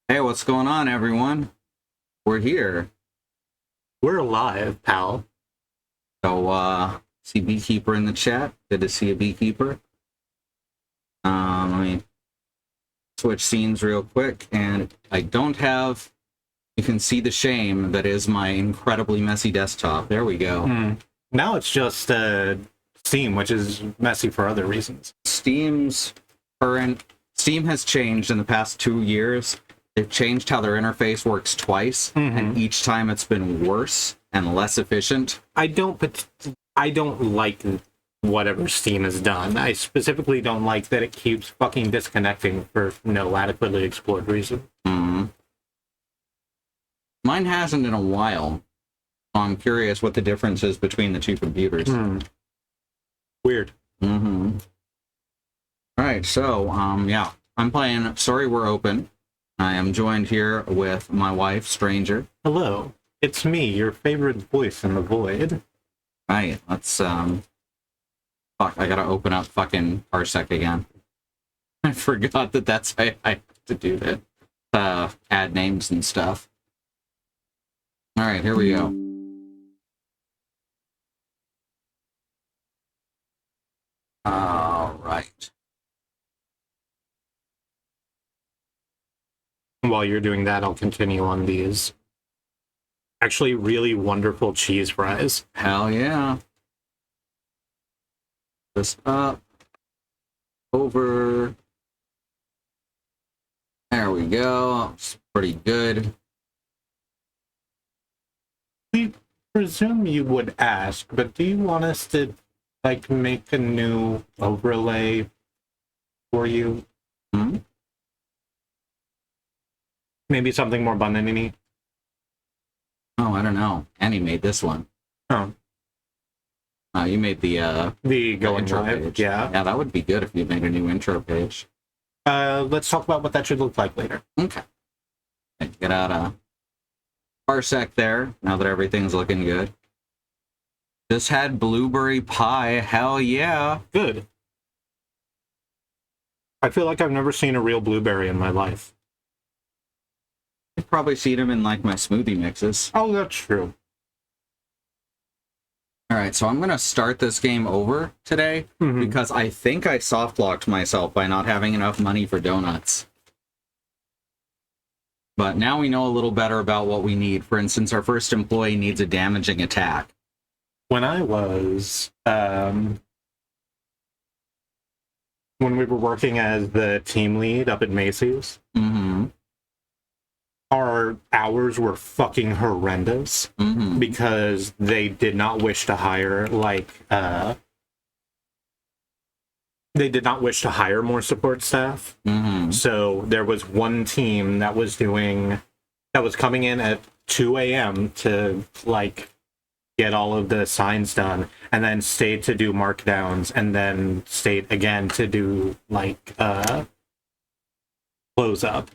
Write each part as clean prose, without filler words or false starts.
Hey, what's going on, everyone? We're here. We're alive, pal. So, see Beekeeper in the chat. Good to see a Beekeeper. Let me switch scenes real quick, and I don't have... You can see the shame that is my incredibly messy desktop. There we go. Now it's just Steam, which is messy for other reasons. Steam has changed in the past 2 years. They've changed how their interface works twice, and each time it's been worse and less efficient. I don't like whatever Steam has done. I specifically don't like that it keeps fucking disconnecting for no adequately explored reason. Mine hasn't in a while. So I'm curious what the difference is between the two computers. Weird. All right, so, yeah. I'm playing Sorry We're Open. I am joined here with my wife, Stranger. Hello. It's me, your favorite voice in the void. Right, let's, fuck, I gotta open up fucking Parsec again. I forgot that that's how I have to do that. Add names and stuff. All right, here we go. All right. While you're doing that, I'll continue on these actually really wonderful cheese fries. Hell yeah. This up. Over. There we go. It's pretty good. We presume you would ask, but do you want us to, like, make a new overlay for you? Maybe something more banana-y? Oh, I don't know. Annie made this one. Oh. You made the going intro live, page. yeah. Yeah, that would be good if you made a new intro page. Let's talk about what that should look like later. Okay. Get out a Parsec there, now that everything's looking good. Just had blueberry pie. Hell yeah. Good. I feel like I've never seen a real blueberry in my life. You've probably seen them in, like, my smoothie mixes. Oh, that's true. Alright, so I'm going to start this game over today because I think I soft-locked myself by not having enough money for donuts. But now we know a little better about what we need. For instance, our first employee needs a damaging attack. When I was, when we were working as the team lead up at Macy's, our hours were fucking horrendous because they did not wish to hire, like, they did not wish to hire more support staff. So there was one team that was coming in at 2 a.m. to, like, get all of the signs done, and then stayed to do markdowns, and then stayed again to do, like, close up.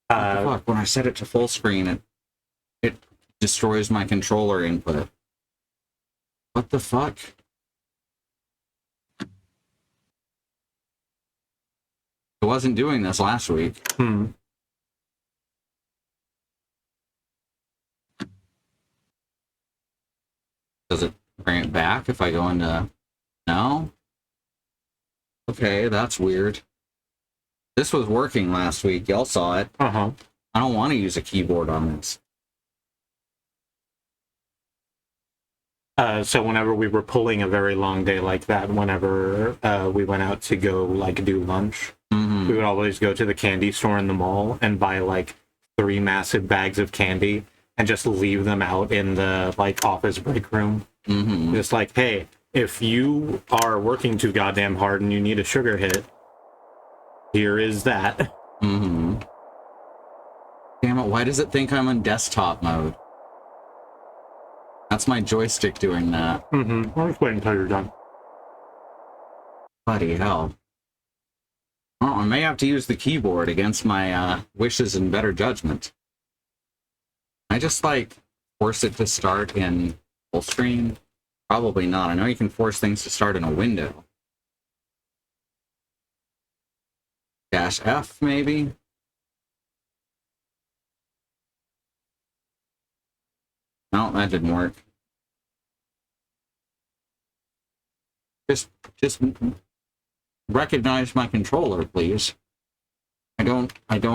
Fuck, when I set it to full screen, it destroys my controller input. What the fuck? It wasn't doing this last week. Does it bring it back if I go into... No? Okay, that's weird. This was working last week. Y'all saw it. I don't want to use a keyboard on this. So whenever we were pulling a very long day like that, whenever we went out to go, like, do lunch, we would always go to the candy store in the mall and buy, like, 3 massive bags of candy and just leave them out in the, like, office break room. Just like, hey, if you are working too goddamn hard and you need a sugar hit, here is that. Damn it, why does it think I'm in desktop mode? That's my joystick doing that. I'll just wait until you're done. Bloody hell. Oh, I may have to use the keyboard against my wishes and better judgment. I just, like, force it to start in full screen? Probably not. I know you can force things to start in a window. Dash F, maybe? No, that didn't work. Just recognize my controller, please. I don't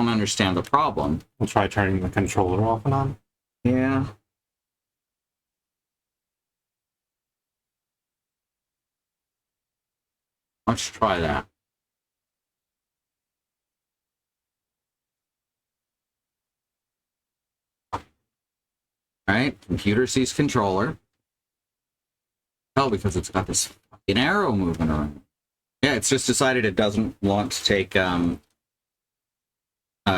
understand the problem. We'll try turning the controller off and on. Yeah. Let's try that. Alright, computer sees controller. Oh, because it's got this fucking arrow moving around. Yeah, it's just decided it doesn't want to take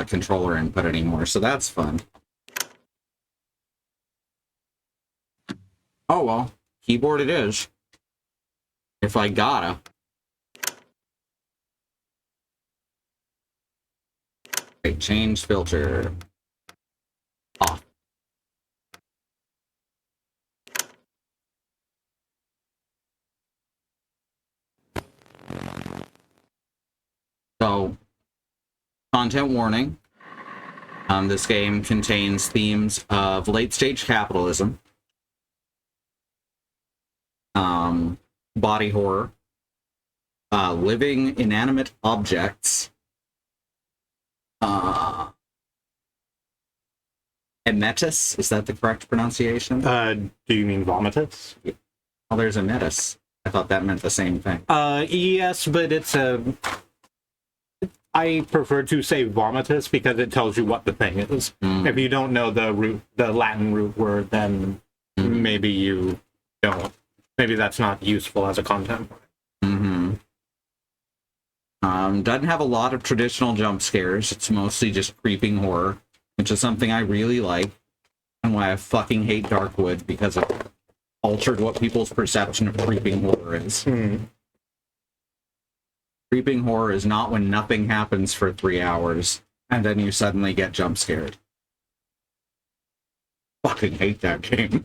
controller input anymore, so that's fun. Oh well, keyboard it is. If I gotta. Okay, change filter. Off. So, content warning. This game contains themes of late-stage capitalism, body horror, living inanimate objects, emetus, is that the correct pronunciation? Do you mean vomitus? Oh, there's emetus. I thought that meant the same thing. Yes, but it's a... I prefer to say vomitus because it tells you what the thing is. If you don't know the Latin root word, then maybe you don't. Maybe that's not useful as a content. Doesn't have a lot of traditional jump scares. It's mostly just creeping horror, which is something I really like, and why I fucking hate Darkwood, because it altered what people's perception of creeping horror is. Creeping horror is not when nothing happens for 3 hours, and then you suddenly get jump scared. Fucking hate that game.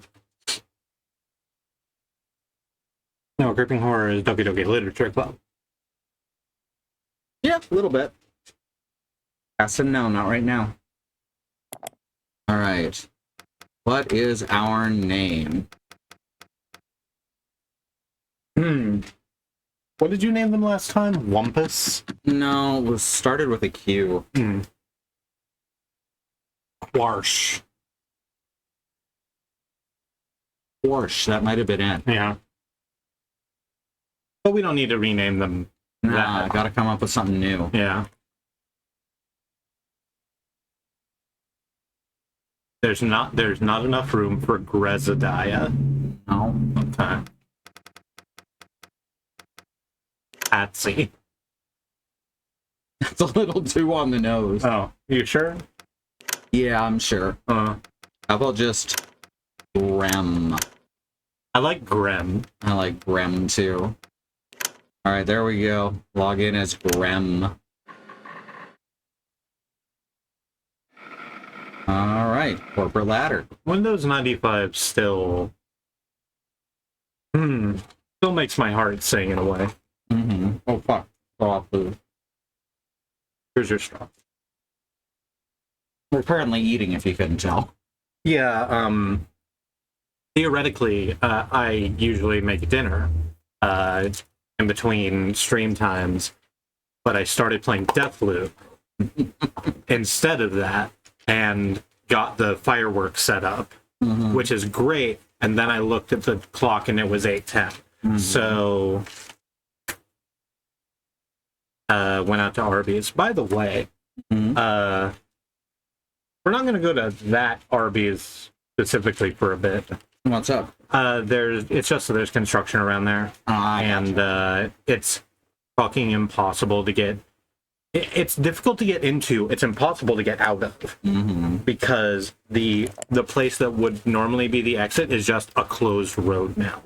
No, creeping horror is Doki Doki Literature Club. Yeah, a little bit. Yes and no, not right now. Alright. What is our name? What did you name them last time? Wumpus? No, it was started with a Q. Quarsh. Quarsh, that might have been it. Yeah. But we don't need to rename them. Nah, I gotta come up with something new. Yeah. There's not enough room for Grezadiah. No. Okay. Patsy. It's a little too on the nose. Oh, you sure? Yeah, I'm sure. How about just Grem? I like Grem. I like Grem too. Alright, there we go. Log in as Grem. Alright, corporate ladder. Windows 95 still makes my heart sing in a way. Oh fuck. Raw food. Here's your straw. We're currently eating, if you couldn't tell. Yeah, theoretically, I usually make dinner in between stream times, but I started playing Deathloop instead of that and got the fireworks set up, which is great. And then I looked at the clock and it was 8:10. So went out to Arby's. By the way, we're not going to go to that Arby's specifically for a bit. What's up? It's just that there's construction around there, and it's fucking impossible to get. It's difficult to get into. It's impossible to get out of because the place that would normally be the exit is just a closed road now.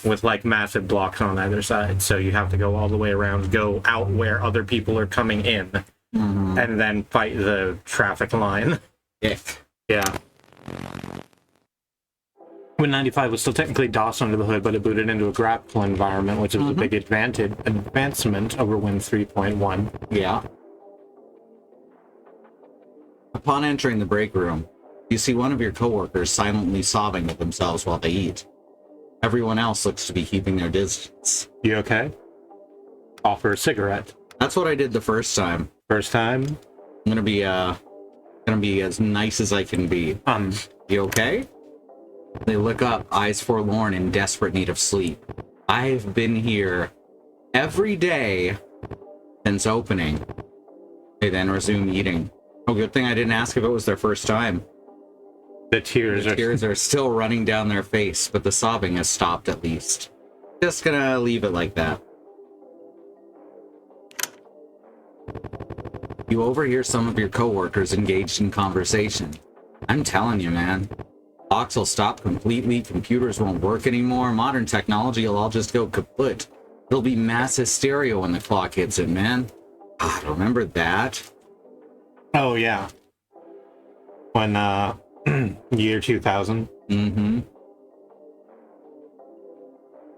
With like massive blocks on either side, so you have to go all the way around, go out where other people are coming in, and then fight the traffic line. Yeah. When 95 was still technically DOS under the hood, but it booted into a graphical environment, which was a big advancement over Win 3.1. Yeah. Upon entering the break room, You see one of your coworkers silently sobbing with themselves while they eat. Everyone else looks to be keeping their distance. You okay? Offer a cigarette. That's what I did the first time. First time? I'm gonna be as nice as I can be. You okay? They look up, eyes forlorn, in desperate need of sleep. I've been here every day since opening. They then resume eating. Oh, good thing I didn't ask if it was their first time. The tears are still running down their face, but the sobbing has stopped at least. Just gonna leave it like that. You overhear some of your coworkers engaged in conversation. I'm telling you, man. Clocks will stop completely, computers won't work anymore, modern technology will all just go kaput. There'll be mass hysteria when the clock hits it, man. God, remember that? Oh, yeah. When, year 2000. Mm-hmm.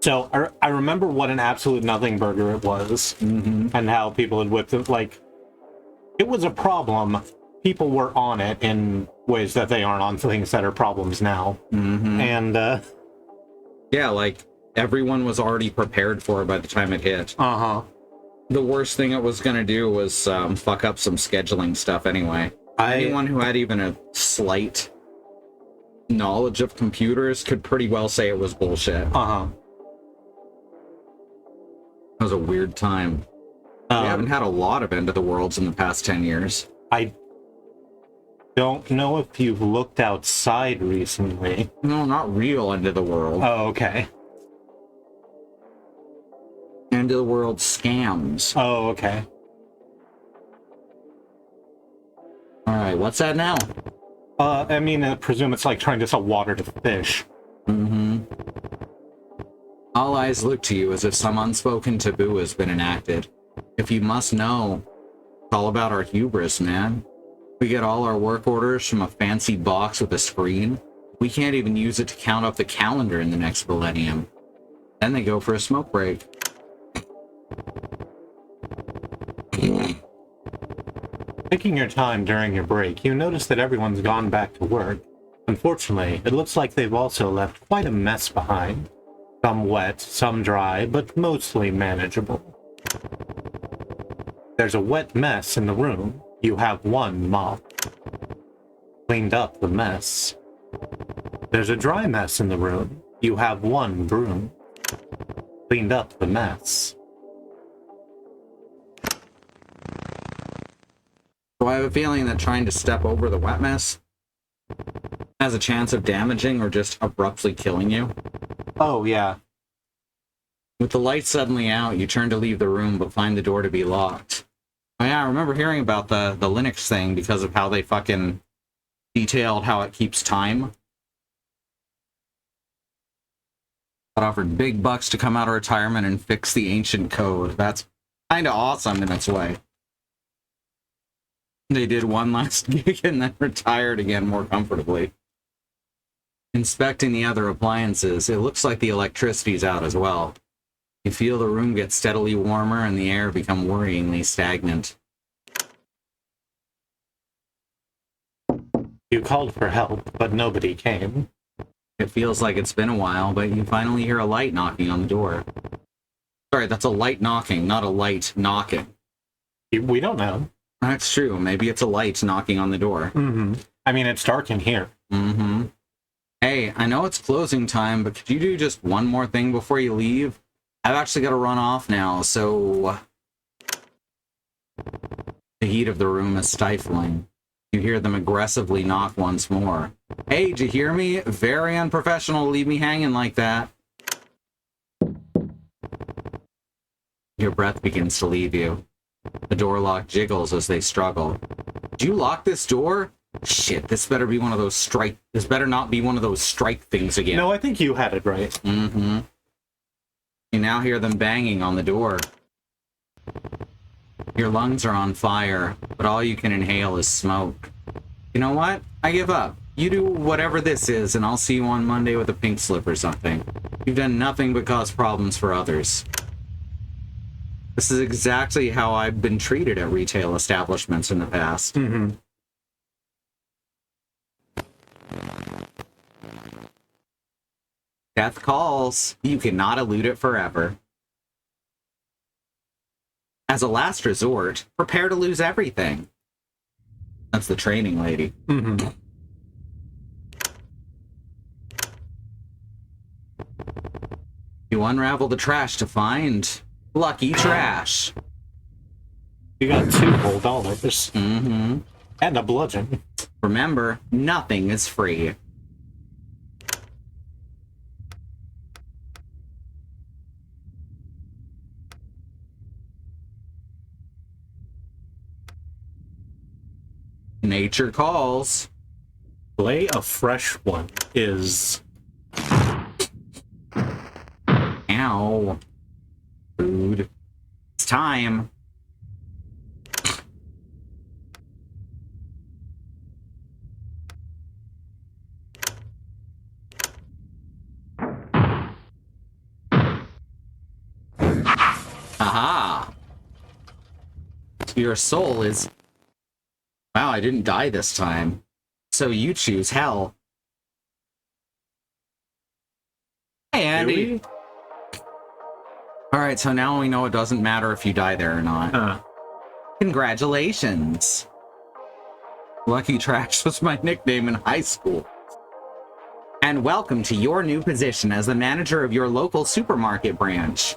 So, I remember what an absolute nothing burger it was, and how people had whipped it, like, it was a problem. People were on it in ways that they aren't on things that are problems now. And, yeah, like, everyone was already prepared for it by the time it hit. The worst thing it was going to do was fuck up some scheduling stuff anyway. Anyone who had even a slight knowledge of computers could pretty well say it was bullshit. It was a weird time. We haven't had a lot of End of the Worlds in the past 10 years. I don't know if you've looked outside recently. No, not real End of the World. Oh, okay. End of the World scams. Oh, okay. Alright, what's that now? I mean, I presume it's like trying to sell water to fish. All eyes look to you as if some unspoken taboo has been enacted. If you must know, it's all about our hubris, man. We get all our work orders from a fancy box with a screen. We can't even use it to count up the calendar in the next millennium. Then they go for a smoke break. Taking your time during your break, you notice that everyone's gone back to work. Unfortunately, it looks like they've also left quite a mess behind. Some wet, some dry, but mostly manageable. There's a wet mess in the room. You have one mop. Cleaned up the mess. There's a dry mess in the room. You have one broom. Cleaned up the mess. So I have a feeling that trying to step over the wet mess has a chance of damaging or just abruptly killing you. Oh, yeah. With the light suddenly out, you turn to leave the room but find the door to be locked. Oh yeah, I remember hearing about the Linux thing because of how they fucking detailed how it keeps time. Got offered big bucks to come out of retirement and fix the ancient code. That's kind of awesome in its way. They did one last gig and then retired again more comfortably. Inspecting the other appliances, it looks like the electricity's out as well. You feel the room get steadily warmer and the air become worryingly stagnant. You called for help, but nobody came. It feels like it's been a while, but you finally hear a light knocking on the door. Sorry, that's a light knocking, not a light knocking. We don't know. That's true. Maybe it's a light knocking on the door. I mean, it's dark in here. Hey, I know it's closing time, but could you do just one more thing before you leave? I've actually got to run off now, so... The heat of the room is stifling. You hear them aggressively knock once more. Hey, did you hear me? Very unprofessional to leave me hanging like that. Your breath begins to leave you. The door lock jiggles as they struggle. Did you lock this door? Shit, this better be one of those strike... This better not be one of those strike things again. No, I think you had it right. You now hear them banging on the door. Your lungs are on fire, but all you can inhale is smoke. You know what? I give up. You do whatever this is, and I'll see you on Monday with a pink slip or something. You've done nothing but cause problems for others. This is exactly how I've been treated at retail establishments in the past. Death calls. You cannot elude it forever. As a last resort, prepare to lose everything. That's the training lady. Mm-hmm. You unravel the trash to find lucky trash. You got $2 whole dollars. Mm-hmm. And a bludgeon. Remember, nothing is free. Nature calls. Play a fresh one is... Ow. Food. It's time. Aha. Your soul is... Wow, I didn't die this time. So you choose hell. Hey, Andy. Alright, so now we know it doesn't matter if you die there or not. Congratulations. Lucky Trash was my nickname in high school. And welcome to your new position as the manager of your local supermarket branch.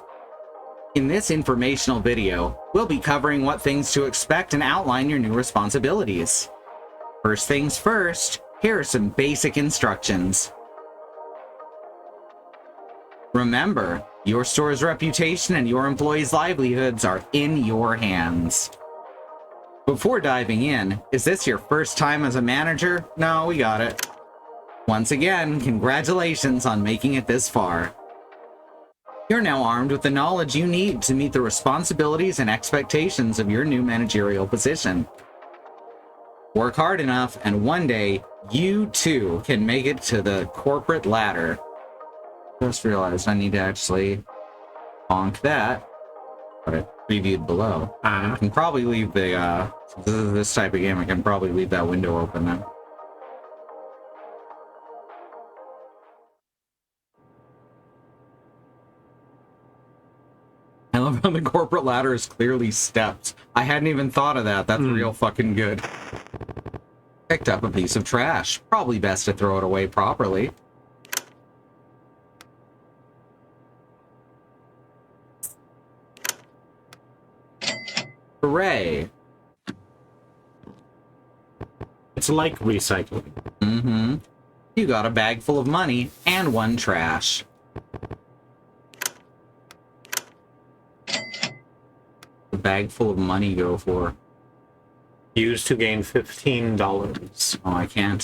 In this informational video, we'll be covering what things to expect and outline your new responsibilities. First things first, here are some basic instructions. Remember, your store's reputation and your employees' livelihoods are in your hands. Before diving in, is this your first time as a manager? No, we got it. Once again, congratulations on making it this far. You're now armed with the knowledge you need to meet the responsibilities and expectations of your new managerial position. Work hard enough, and one day, you too can make it to the corporate ladder. Just realized I need to actually bonk that, but it previewed below. I can probably leave the, since this is this type of game, I can probably leave that window open then. I love how the corporate ladder is clearly stepped. I hadn't even thought of that. That's real fucking good. Picked up a piece of trash. Probably best to throw it away properly. Hooray. It's like recycling. Mm-hmm. You got a bag full of money and one trash. The bag full of money go for? Used to gain $15. Oh, I can't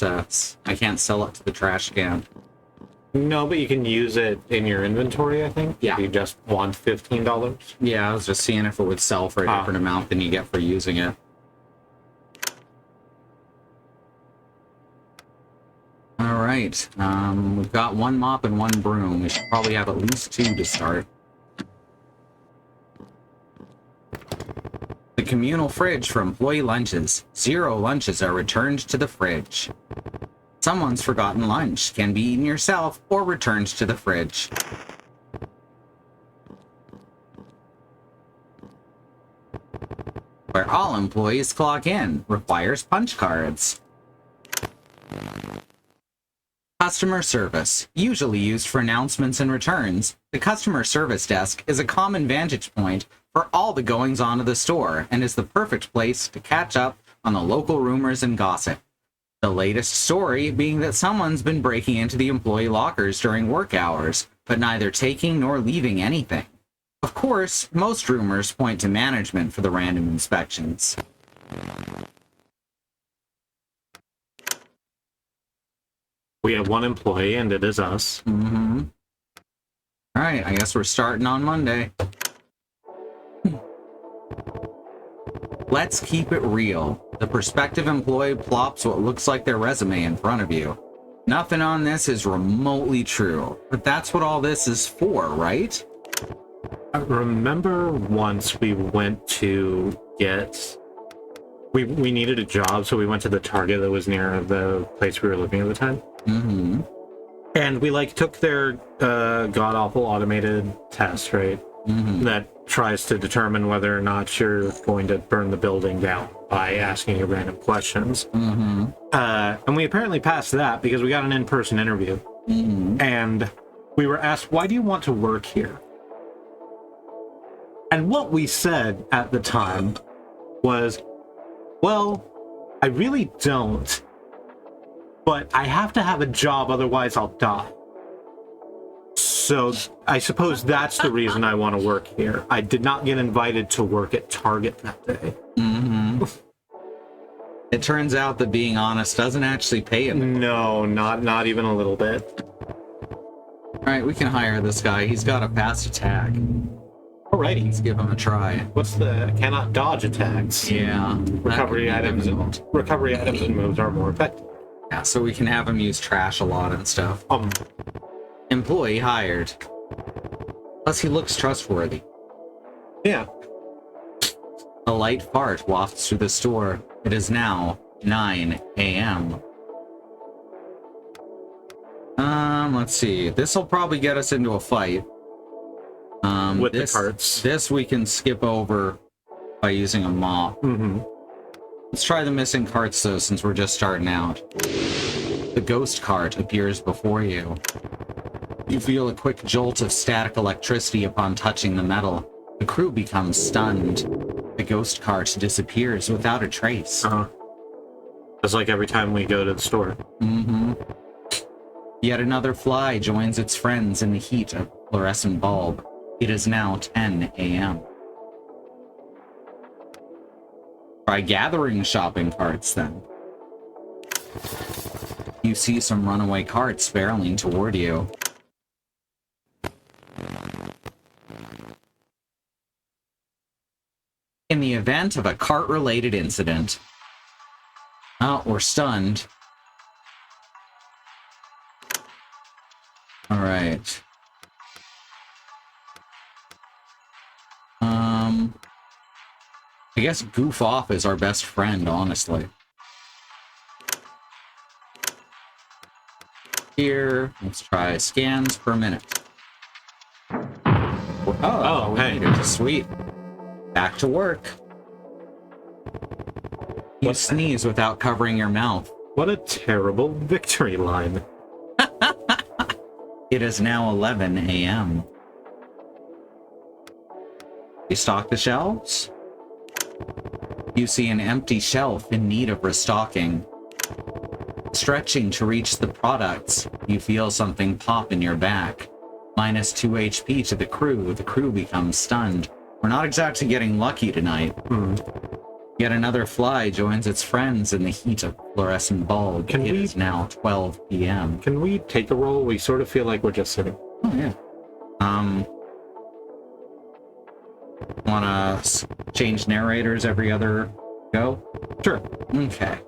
sell it to the trash can. No, but you can use it in your inventory, I think. Yeah. You just want $15. Yeah, I was just seeing if it would sell for a different amount than you get for using it. Alright, we've got one mop and one broom. We should probably have at least two to start. The communal fridge for employee lunches. 0 lunches are returned to the fridge. Someone's forgotten lunch can be eaten yourself or returned to the fridge. Where all employees clock in requires punch cards. Customer service, usually used for announcements and returns. The customer service desk is a common vantage point for all the goings-on of the store and is the perfect place to catch up on the local rumors and gossip. The latest story being that someone's been breaking into the employee lockers during work hours, but neither taking nor leaving anything. Of course, most rumors point to management for the random inspections. We have one employee, and it is us. Mm-hmm. Alright, I guess we're starting on Monday. Let's keep it real. The prospective employee plops what looks like their resume in front of you. Nothing on this is remotely true, but that's what all this is for, right? I remember once we went to get... We needed a job, so we went to the Target that was near the place we were living at the time. Mm-hmm. And we like took their god awful automated test, right? That tries to determine whether or not you're going to burn the building down by asking you random questions. And we apparently passed that because we got an in-person interview. And we were asked, why do you want to work here? And what we said at the time was, well, I really don't, but I have to have a job, otherwise I'll die. So I suppose that's the reason I want to work here. I did not get invited to work at Target that day. It turns out that being honest doesn't actually pay him. No, not even a little bit. All right, we can hire this guy. He's got a fast attack. Alrighty. Let's give him a try. What's the cannot dodge attacks? Yeah. Recovery items and moves are more effective. Yeah, so we can have him use trash a lot and stuff. Employee hired. Plus, he looks trustworthy. Yeah. A light fart wafts through the store. It is now 9 a.m. Let's see. This will probably get us into a fight. With the carts. This we can skip over by using a mop. Let's try the missing carts, though, since we're just starting out. The ghost cart appears before you. You feel a quick jolt of static electricity upon touching the metal. The crew becomes stunned. The ghost cart disappears without a trace. It's like every time we go to the store. Yet another fly joins its friends in the heat of fluorescent bulb. It is now 10 a.m. Try gathering shopping carts, then. You see some runaway carts barreling toward you. In the event of a cart-related incident, we're stunned. All right. I guess goof off is our best friend, honestly. Here, let's try scans per minute. Oh, hey. Sweet. Back to work. You sneeze without covering your mouth. What a terrible victory line. It is now 11 a.m. You stock the shelves? You see an empty shelf in need of restocking. Stretching to reach the products, you feel something pop in your back. Minus 2 HP to the crew. The crew becomes stunned. We're not exactly getting lucky tonight. Yet another fly joins its friends in the heat of fluorescent bulb. It is now 12 p.m. Can we take a roll? We sort of feel like we're just sitting. Oh, yeah. Wanna change narrators every other go? Sure. Okay.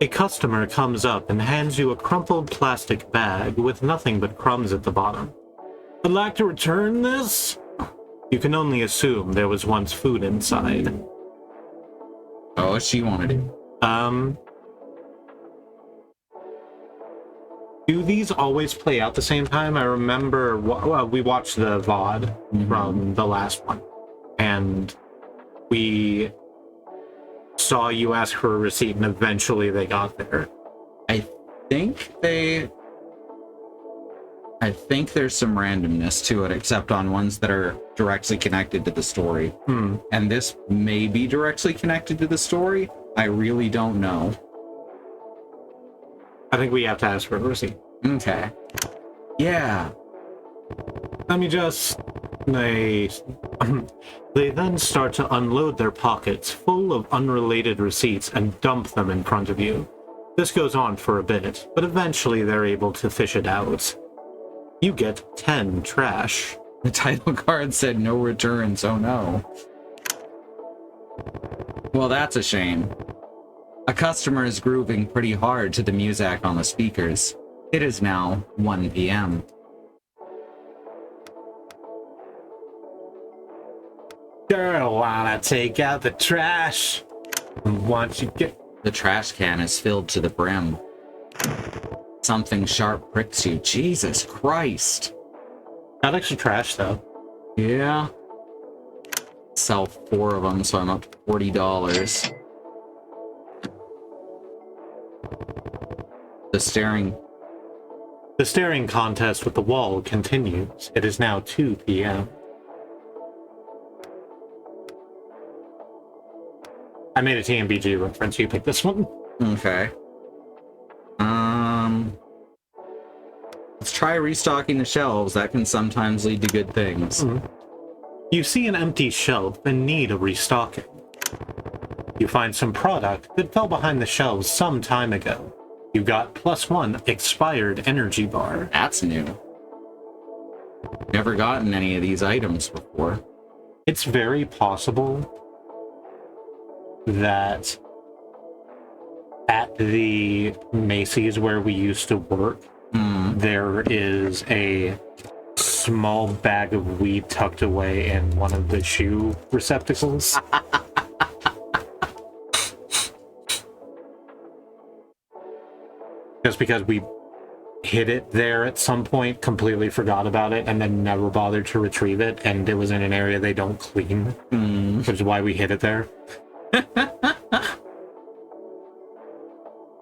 A customer comes up and hands you a crumpled plastic bag with nothing but crumbs at the bottom. I'd like to return this? You can only assume there was once food inside. Oh, what's she want to do? Do these always play out the same time? I remember, we watched the VOD from the last one, and we saw you ask for a receipt, and eventually they got there. I think there's some randomness to it, except on ones that are directly connected to the story. And this may be directly connected to the story. I really don't know. I think we have to ask for a receipt. Okay. Yeah. Let me just... They then start to unload their pockets full of unrelated receipts and dump them in front of you. This goes on for a bit, but eventually they're able to fish it out. You get 10 trash. The title card said no returns, oh no. Well, that's a shame. A customer is grooving pretty hard to the music on the speakers. It is now 1 p.m. Girl, wanna take out the trash? Once you get... The trash can is filled to the brim. Something sharp pricks you. Jesus Christ. Not extra trash, though. Yeah. Sell 4 of them, so I'm up to $40. The staring contest with the wall continues. It is now 2 p.m. I made a TMBG reference. You pick this one. Okay. Let's try restocking the shelves. That can sometimes lead to good things. You see an empty shelf in need of restocking. You find some product that fell behind the shelves some time ago. You got +1 expired energy bar. That's new. Never gotten any of these items before. It's very possible that at the Macy's where we used to work, there is a small bag of weed tucked away in one of the shoe receptacles. Just because we hid it there at some point, completely forgot about it, and then never bothered to retrieve it, and it was in an area they don't clean, which is why we hid it there.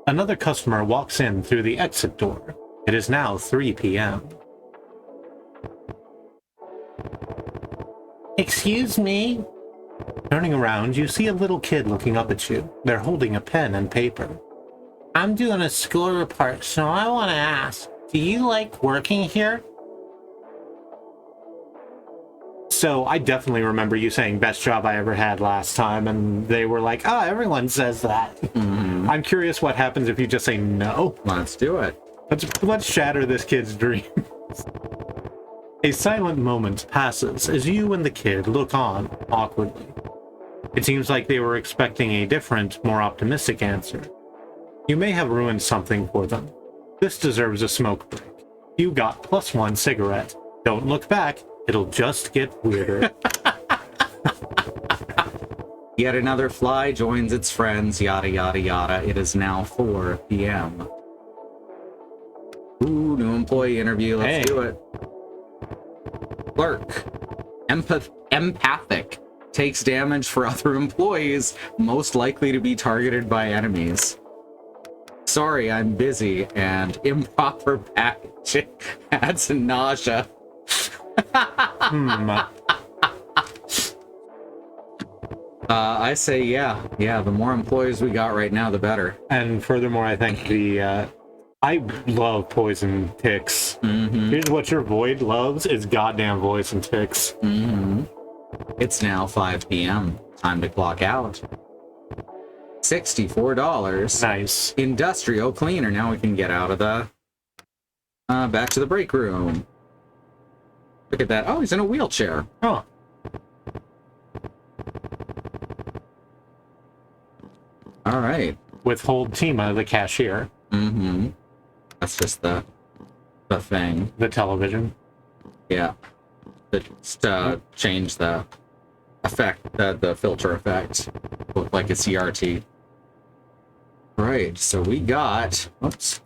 Another customer walks in through the exit door. It is now 3 p.m. Excuse me? Turning around, you see a little kid looking up at you. They're holding a pen and paper. I'm doing a school report, so I want to ask, do you like working here? So I definitely remember you saying best job I ever had last time, and they were like, oh, everyone says that. I'm curious what happens if you just say no. Let's do it. Let's shatter this kid's dreams. A silent moment passes as you and the kid look on awkwardly. It seems like they were expecting a different, more optimistic answer. You may have ruined something for them. This deserves a smoke break. You got +1 cigarette. Don't look back. It'll just get weirder. Yet another fly joins its friends, yada yada yada. It is now 4 p.m. Ooh, new employee interview. Let's do it. Clerk. Empathic. Takes damage for other employees, most likely to be targeted by enemies. Sorry, I'm busy, and improper packaging adds nausea. I say yeah, the more employees we got right now, the better. And furthermore, I think I love poison ticks. Here's what your void loves is goddamn poison ticks. It's now 5 p.m. Time to clock out. $64. Nice. Industrial cleaner. Now we can get out of the... back to the break room. Look at that. Oh, he's in a wheelchair. Huh. All right. Withhold Tima, the cashier. That's just the thing. The television. Yeah. Just change the effect, the filter effect. Look like a CRT. Right, so we got... Oops.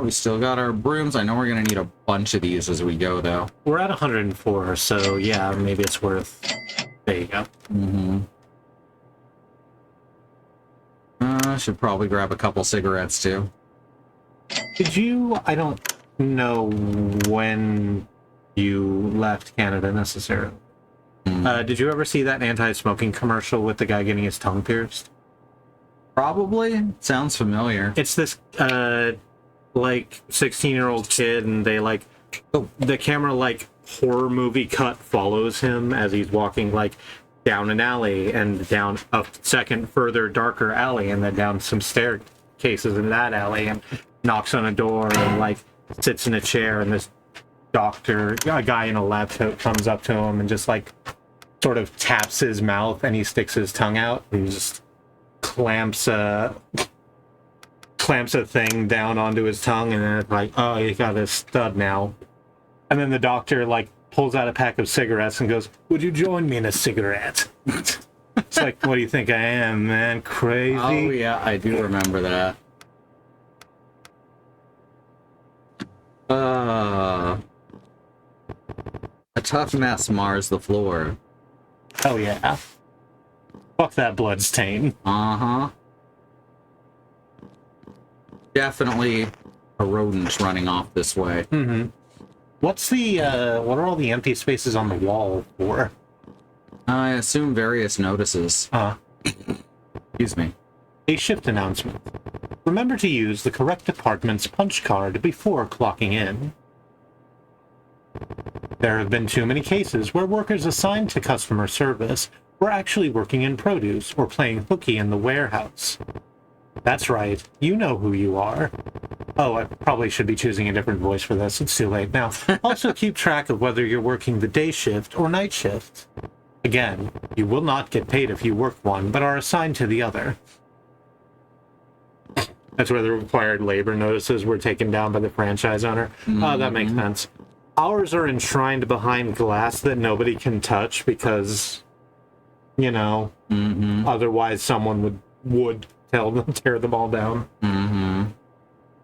We still got our brooms. I know we're going to need a bunch of these as we go, though. We're at 104, so yeah, maybe it's worth... There you go. I should probably grab a couple cigarettes, too. Did you... I don't know when you left Canada, necessarily. Did you ever see that anti-smoking commercial with the guy getting his tongue pierced? Probably. Sounds familiar. It's this, like, 16-year-old kid, and they, like... The camera, like, horror movie cut follows him as he's walking, like, down an alley, and down a second further darker alley, and then down some staircases in that alley, and knocks on a door, and, like, sits in a chair, and this doctor, a guy in a lab coat, comes up to him and just, like, sort of taps his mouth, and he sticks his tongue out, and just clamps a thing down onto his tongue, and then it's like, oh, he got a stud now. And then the doctor, like, pulls out a pack of cigarettes and goes, would you join me in a cigarette? It's like, what do you think I am, man? Crazy? Oh, yeah, I do remember that. A tough mess mars the floor. Oh, yeah. Fuck that blood stain. Uh-huh. Definitely a rodent running off this way. Mm-hmm. What's the, what are all the empty spaces on the wall for? I assume various notices. Excuse me. A shift announcement. Remember to use the correct department's punch card before clocking in. There have been too many cases where workers assigned to customer service were actually working in produce or playing hooky in the warehouse. That's right, you know who you are. Oh, I probably should be choosing a different voice for this. It's too late now. Also keep track of whether you're working the day shift or night shift. Again, you will not get paid if you work one, but are assigned to the other. That's where the required labor notices were taken down by the franchise owner. Oh, that makes sense. Ours are enshrined behind glass that nobody can touch because, you know, otherwise someone would tell them to tear them all down.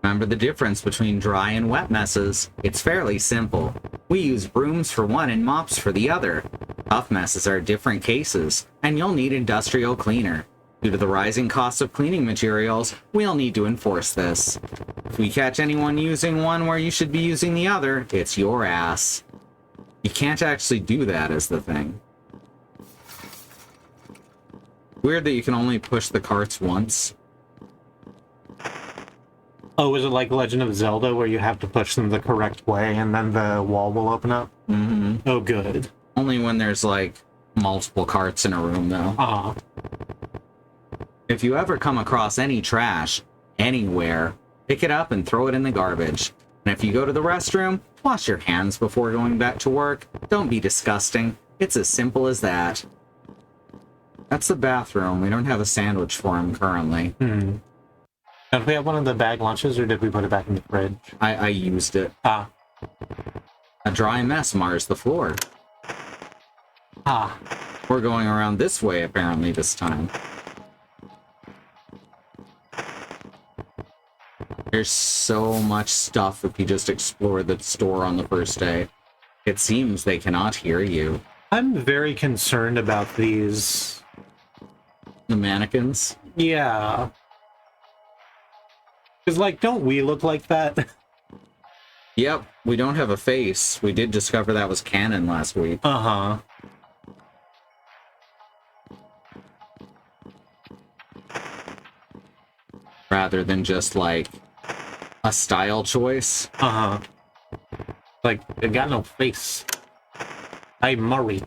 Remember the difference between dry and wet messes. It's fairly simple. We use brooms for one and mops for the other. Tough messes are different cases, and you'll need industrial cleaner. Due to the rising cost of cleaning materials, we'll need to enforce this. If we catch anyone using one where you should be using the other, it's your ass. You can't actually do that, is the thing. Weird that you can only push the carts once. Oh, is it like Legend of Zelda where you have to push them the correct way and then the wall will open up? Oh, good. Only when there's, like, multiple carts in a room, though. If you ever come across any trash, anywhere, pick it up and throw it in the garbage. And if you go to the restroom, wash your hands before going back to work. Don't be disgusting. It's as simple as that. That's the bathroom. We don't have a sandwich for him currently. Did we have one of the bag lunches, or did we put it back in the fridge? I used it. A dry mess mars the floor. We're going around this way, apparently, this time. There's so much stuff if you just explore the store on the first day. It seems they cannot hear you. I'm very concerned about these... The mannequins? Yeah. Because, like, don't we look like that? Yep, we don't have a face. We did discover that was canon last week. Rather than just, like, a style choice. Like, it got no face. I'm Murray.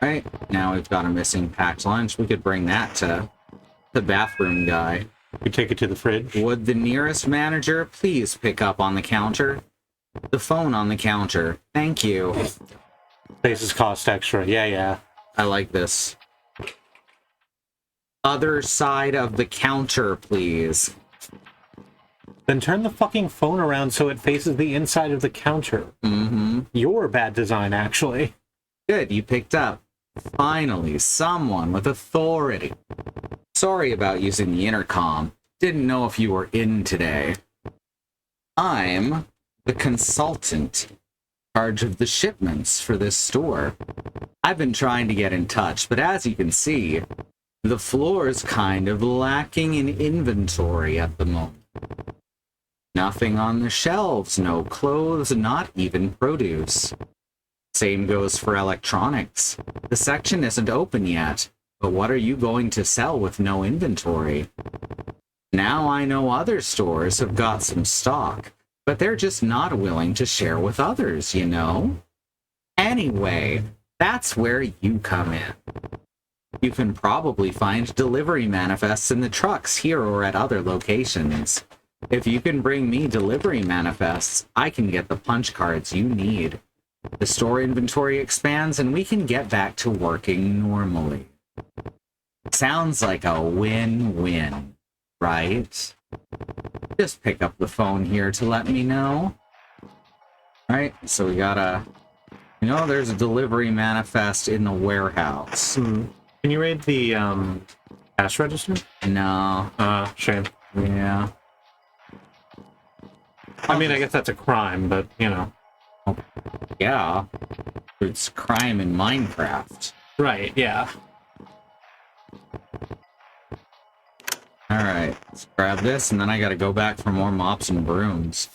Right, now we've got a missing packed lunch. We could bring that to the bathroom guy. We take it to the fridge. Would the nearest manager please pick up on the counter? The phone on the counter. Thank you. Faces cost extra. Yeah. I like this. Other side of the counter, please. Then turn the fucking phone around so it faces the inside of the counter. Your bad design, actually. Good, you picked up. Finally, someone with authority. Sorry about using the intercom. Didn't know if you were in today. I'm the consultant in charge of the shipments for this store. I've been trying to get in touch, but as you can see, the floor is kind of lacking in inventory at the moment. Nothing on the shelves, no clothes, not even produce. Same goes for electronics. The section isn't open yet, but what are you going to sell with no inventory? Now I know other stores have got some stock, but they're just not willing to share with others, you know? Anyway, that's where you come in. You can probably find delivery manifests in the trucks here or at other locations. If you can bring me delivery manifests, I can get the punch cards you need. The store inventory expands and we can get back to working normally. Sounds like a win-win, right? Just pick up the phone here to let me know. Alright, so we got a You know, there's a delivery manifest in the warehouse. Can you raid the cash register? No. Shame. Yeah. I mean, I guess that's a crime, but, you know. Yeah. It's crime in Minecraft. Right, yeah. Alright, let's grab this, and then I gotta go back for more mops and brooms.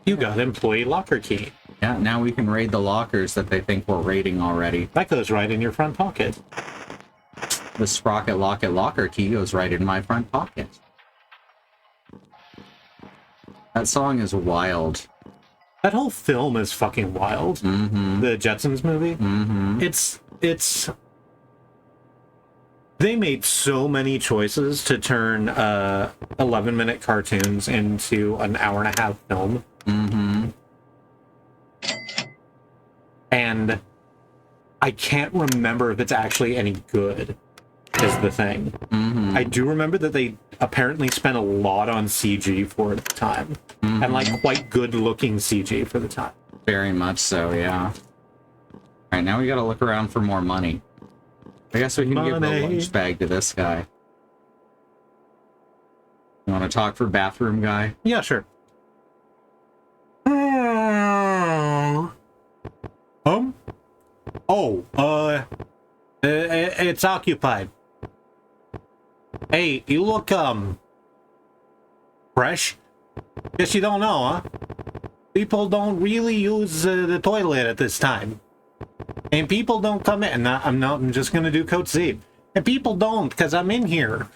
You got employee locker key. Yeah, now we can raid the lockers that they think we're raiding already. That goes right in your front pocket. The Sprocket Locket locker key goes right in my front pocket. That song is wild. That whole film is fucking wild. Mm-hmm. The Jetsons movie. Mm-hmm. It's... They made so many choices to turn 11-minute cartoons into an hour-and-a-half film. Mm-hmm. And I can't remember if it's actually any good, is the thing. Mm-hmm. I do remember that they apparently spent a lot on CG for it at the time. Mm-hmm. And, like, quite good-looking CG for the time. Very much so, yeah. Alright, now we gotta look around for more money. I guess we can give the lunch bag to this guy. You want to talk for bathroom guy? Yeah, sure. It's occupied. Hey, you look, fresh? Guess you don't know, huh? People don't really use the toilet at this time. And people don't come in. I'm just gonna do Code Z. And people don't, because I'm in here.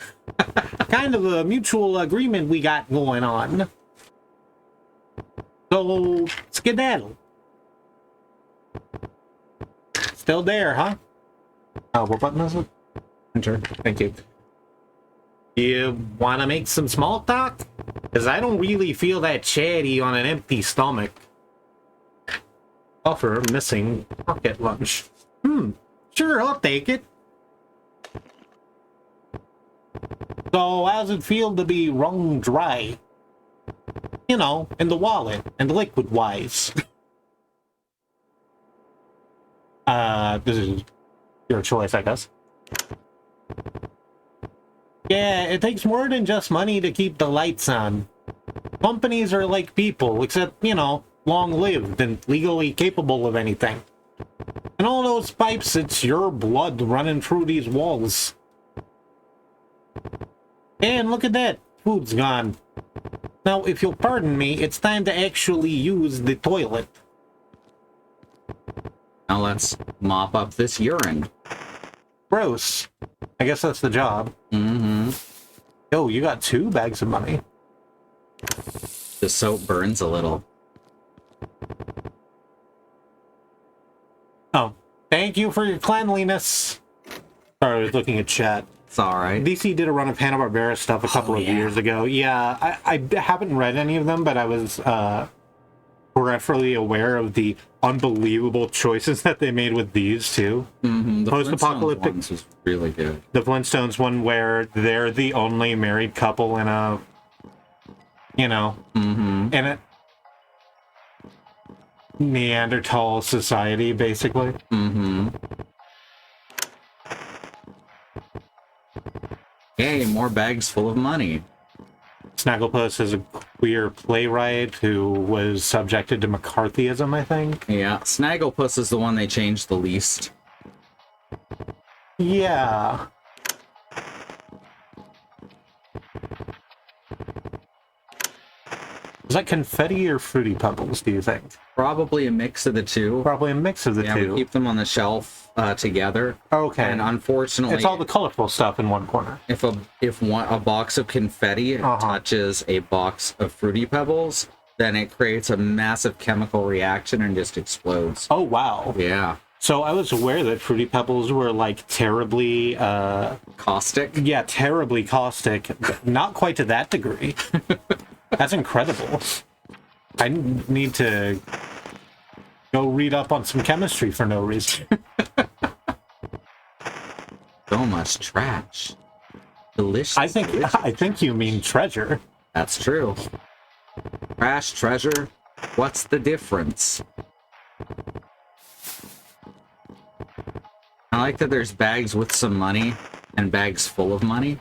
Kind of a mutual agreement we got going on. So, skedaddle. Still there, huh? What button is it? Enter. Thank you. You want to make some small talk? Because I don't really feel that chatty on an empty stomach. Offer missing pocket lunch. Sure, I'll take it. So, how's it feel to be wrung dry? You know, in the wallet and liquid-wise. This is your choice, I guess. Yeah, it takes more than just money to keep the lights on. Companies are like people, except, you know, long-lived and legally capable of anything. And all those pipes, it's your blood running through these walls. And look at that, food's gone. Now, if you'll pardon me, it's time to actually use the toilet. Now let's mop up this urine. Gross. I guess that's the job. Mm-hmm. Yo, you got 2 bags of money. The soap burns a little. Oh, thank you for your cleanliness. Sorry, I was looking at chat. It's alright. DC did a run of Hanna-Barbera stuff a couple of years ago. Yeah, I haven't read any of them, but I was peripherally aware of the unbelievable choices that they made with these, too. Mm-hmm. The Post-apocalyptic ones was really good. The Flintstones one where they're the only married couple in a, you know, in a Neanderthal society, basically. Mm-hmm. Yay, more bags full of money. Snagglepuss is a queer playwright who was subjected to McCarthyism, I think. Yeah, Snagglepuss is the one they changed the least. Yeah. Is that confetti or Fruity Pebbles, do you think? Probably a mix of the two. Probably a mix of the Yeah, two. we keep them on the shelf together. Okay. And unfortunately, it's all the colorful stuff in one corner. if a box of confetti touches a box of Fruity Pebbles, then it creates a massive chemical reaction and just explodes. Oh, wow. Yeah. So I was aware that Fruity Pebbles were, like, terribly... Caustic? Yeah, terribly caustic. Not quite to that degree. That's incredible. I need to go read up on some chemistry for no reason. So much trash. Delicious. I think you mean treasure. That's true. Trash, treasure, what's the difference? I like that there's bags with some money and bags full of money.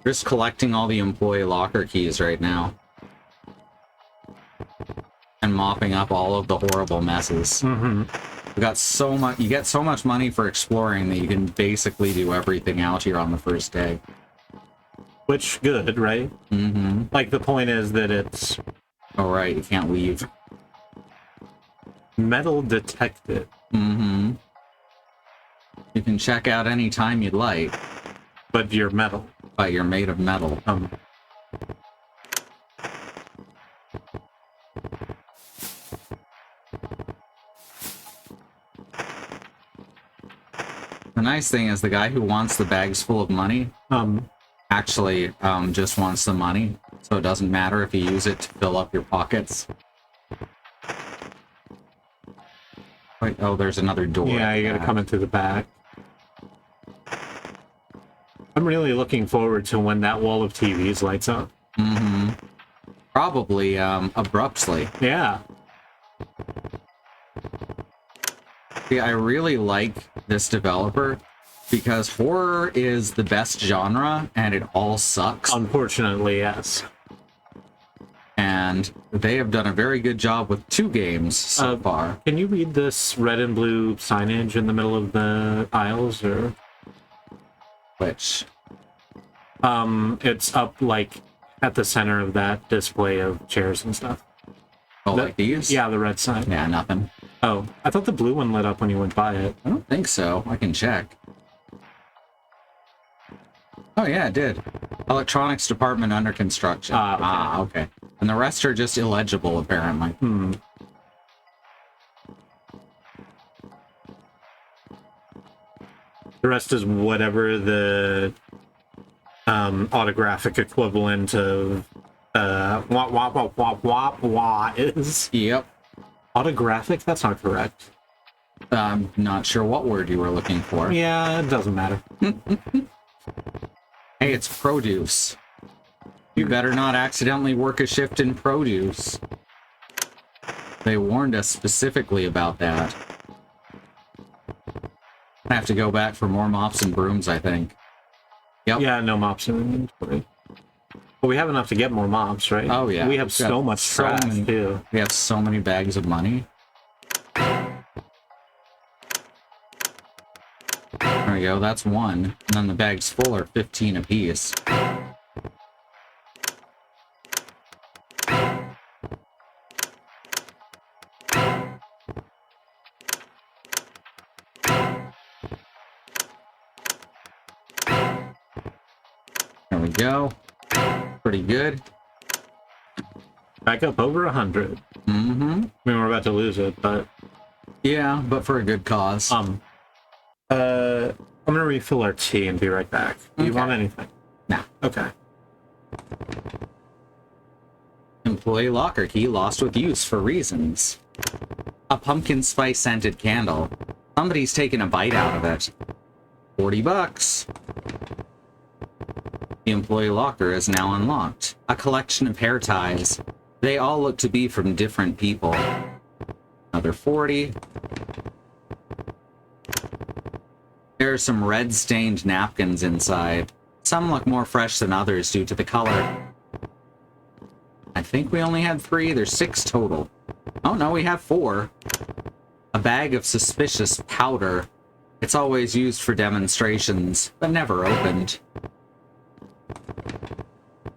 Just collecting all the employee locker keys right now. And mopping up all of the horrible messes. Mm-hmm. We got so much. You get so much money for exploring that you can basically do everything out here on the first day. Which, good, right? Mm-hmm. Like, the point is that it's... Oh, right, you can't leave. Metal detected. Mm-hmm. You can check out any time you'd like. But you're metal. But you're made of metal. The nice thing is the guy who wants the bags full of money actually just wants the money, so it doesn't matter if you use it to fill up your pockets. Wait, oh, there's another door. Yeah, you gotta come in through the back. I'm really looking forward to when that wall of TVs lights up. Mm-hmm. Probably abruptly. Yeah. See, I really like this developer because horror is the best genre and it all sucks. Unfortunately, yes. And they have done a very good job with 2 games so far. Can you read this red and blue signage in the middle of the aisles, or? Which? It's up, like, at the center of that display of chairs and stuff. Oh, like these? Yeah, the red sign. Yeah, nothing. Oh, I thought the blue one lit up when you went by it. I don't think so. I can check. Oh, yeah, it did. Electronics department under construction. Okay. And the rest are just illegible, apparently. The rest is whatever the autographic equivalent of wah wah wah wah wah wah is. Yep. Autographic? That's not correct. I'm not sure what word you were looking for. Yeah, it doesn't matter. Hey, it's produce. You better not accidentally work a shift in produce. They warned us specifically about that. I have to go back for more mops and brooms, I think. Yep. Yeah, no mops in inventory. But we have enough to get more mops, right? Oh, yeah. We have so much trash, too. We have so many bags of money. There we go, that's 1. And then the bags full are 15 apiece. There we go. Pretty good. Back up over 100. Mm-hmm. I mean, we're about to lose it, but... Yeah, but for a good cause. I'm gonna refill our tea and be right back. Do you want anything? Nah. Okay. Employee locker key lost with use for reasons. A pumpkin spice scented candle. Somebody's taken a bite out of it. $40. The employee locker is now unlocked. A collection of hair ties. They all look to be from different people. Another 40. There are some red-stained napkins inside. Some look more fresh than others due to the color. I think we only had 3. There's 6 total. Oh no, we have 4. A bag of suspicious powder. It's always used for demonstrations, but never opened.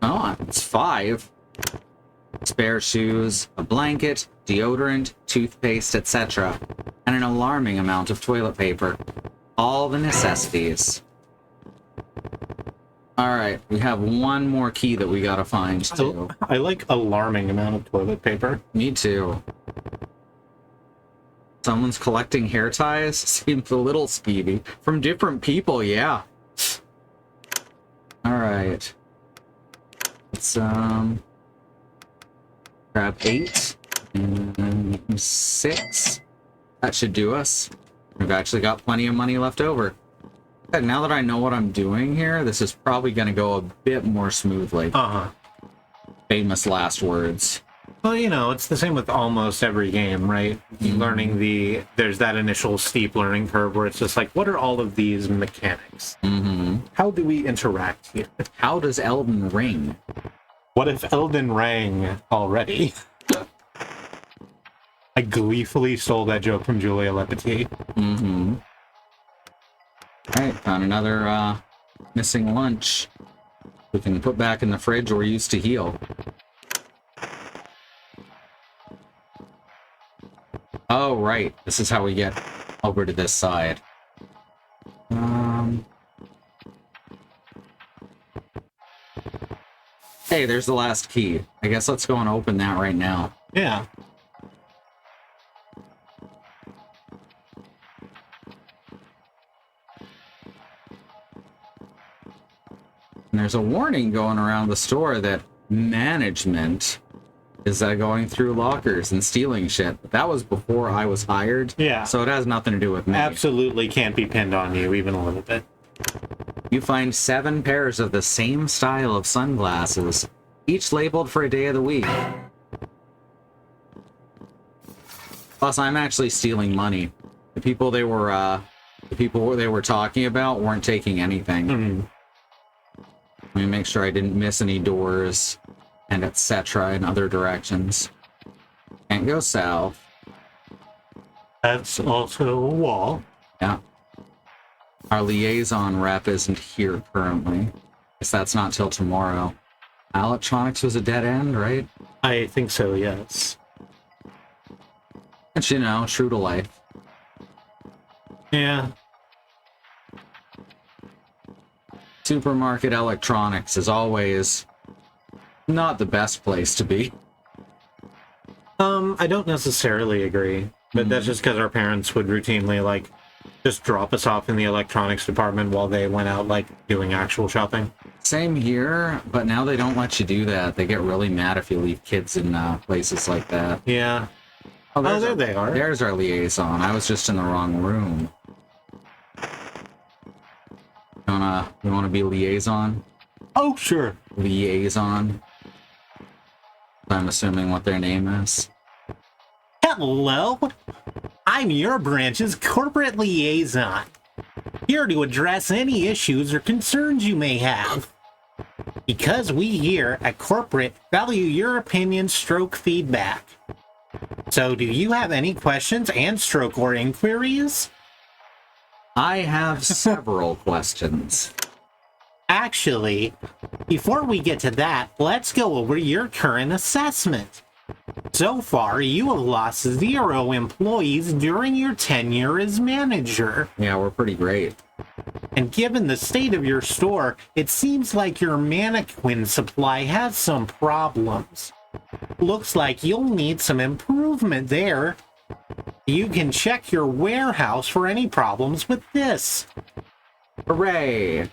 Oh, it's 5. Spare shoes, a blanket, deodorant, toothpaste, etc. And an alarming amount of toilet paper. All the necessities. Alright, we have 1 more key that we gotta find, too. I like alarming amount of toilet paper. Me too. Someone's collecting hair ties? Seems a little skeevy. From different people, yeah. Alright. Let's, grab 8. And 6. That should do us. We've actually got plenty of money left over. And now that I know what I'm doing here, this is probably going to go a bit more smoothly. Uh-huh. Famous last words. Well, it's the same with almost every game, right? There's that initial steep learning curve where it's just like, what are all of these mechanics? How do we interact here? How does Elden Ring? What if Elden rang already? I gleefully stole that joke from Julia Lepeti. Alright, found another missing lunch. We can put back in the fridge or use to heal. Oh, right. This is how we get over to this side. Hey, there's the last key. I guess let's go and open that right now. Yeah. And there's a warning going around the store that management is going through lockers and stealing shit. That was before I was hired. Yeah. So it has nothing to do with me. Absolutely can't be pinned on you, even a little bit. You find 7 pairs of the same style of sunglasses, each labeled for a day of the week. Plus, I'm actually stealing money. The people they were talking about weren't taking anything. Let me make sure I didn't miss any doors and etc. in other directions. Can't go south. That's also a wall. Yeah. Our liaison rep isn't here currently. Guess that's not till tomorrow. Electronics was a dead end, right? I think so, yes. But true to life. Yeah. Supermarket electronics is always not the best place to be. I don't necessarily agree, but that's just because our parents would routinely, just drop us off in the electronics department while they went out, doing actual shopping. Same here, but now they don't let you do that. They get really mad if you leave kids in places like that. Yeah. Oh, there they are. There's our liaison. I was just in the wrong room. You wanna be liaison? Oh, sure. Liaison. I'm assuming what their name is. Hello. I'm your branch's corporate liaison. Here to address any issues or concerns you may have. Because we here at corporate value your opinion stroke feedback. So do you have any questions and stroke or inquiries? I have several questions. Actually, before we get to that, let's go over your current assessment. So far, you have lost 0 employees during your tenure as manager. Yeah, we're pretty great. And given the state of your store, it seems like your mannequin supply has some problems. Looks like you'll need some improvement there. You can check your warehouse for any problems with this. Hooray!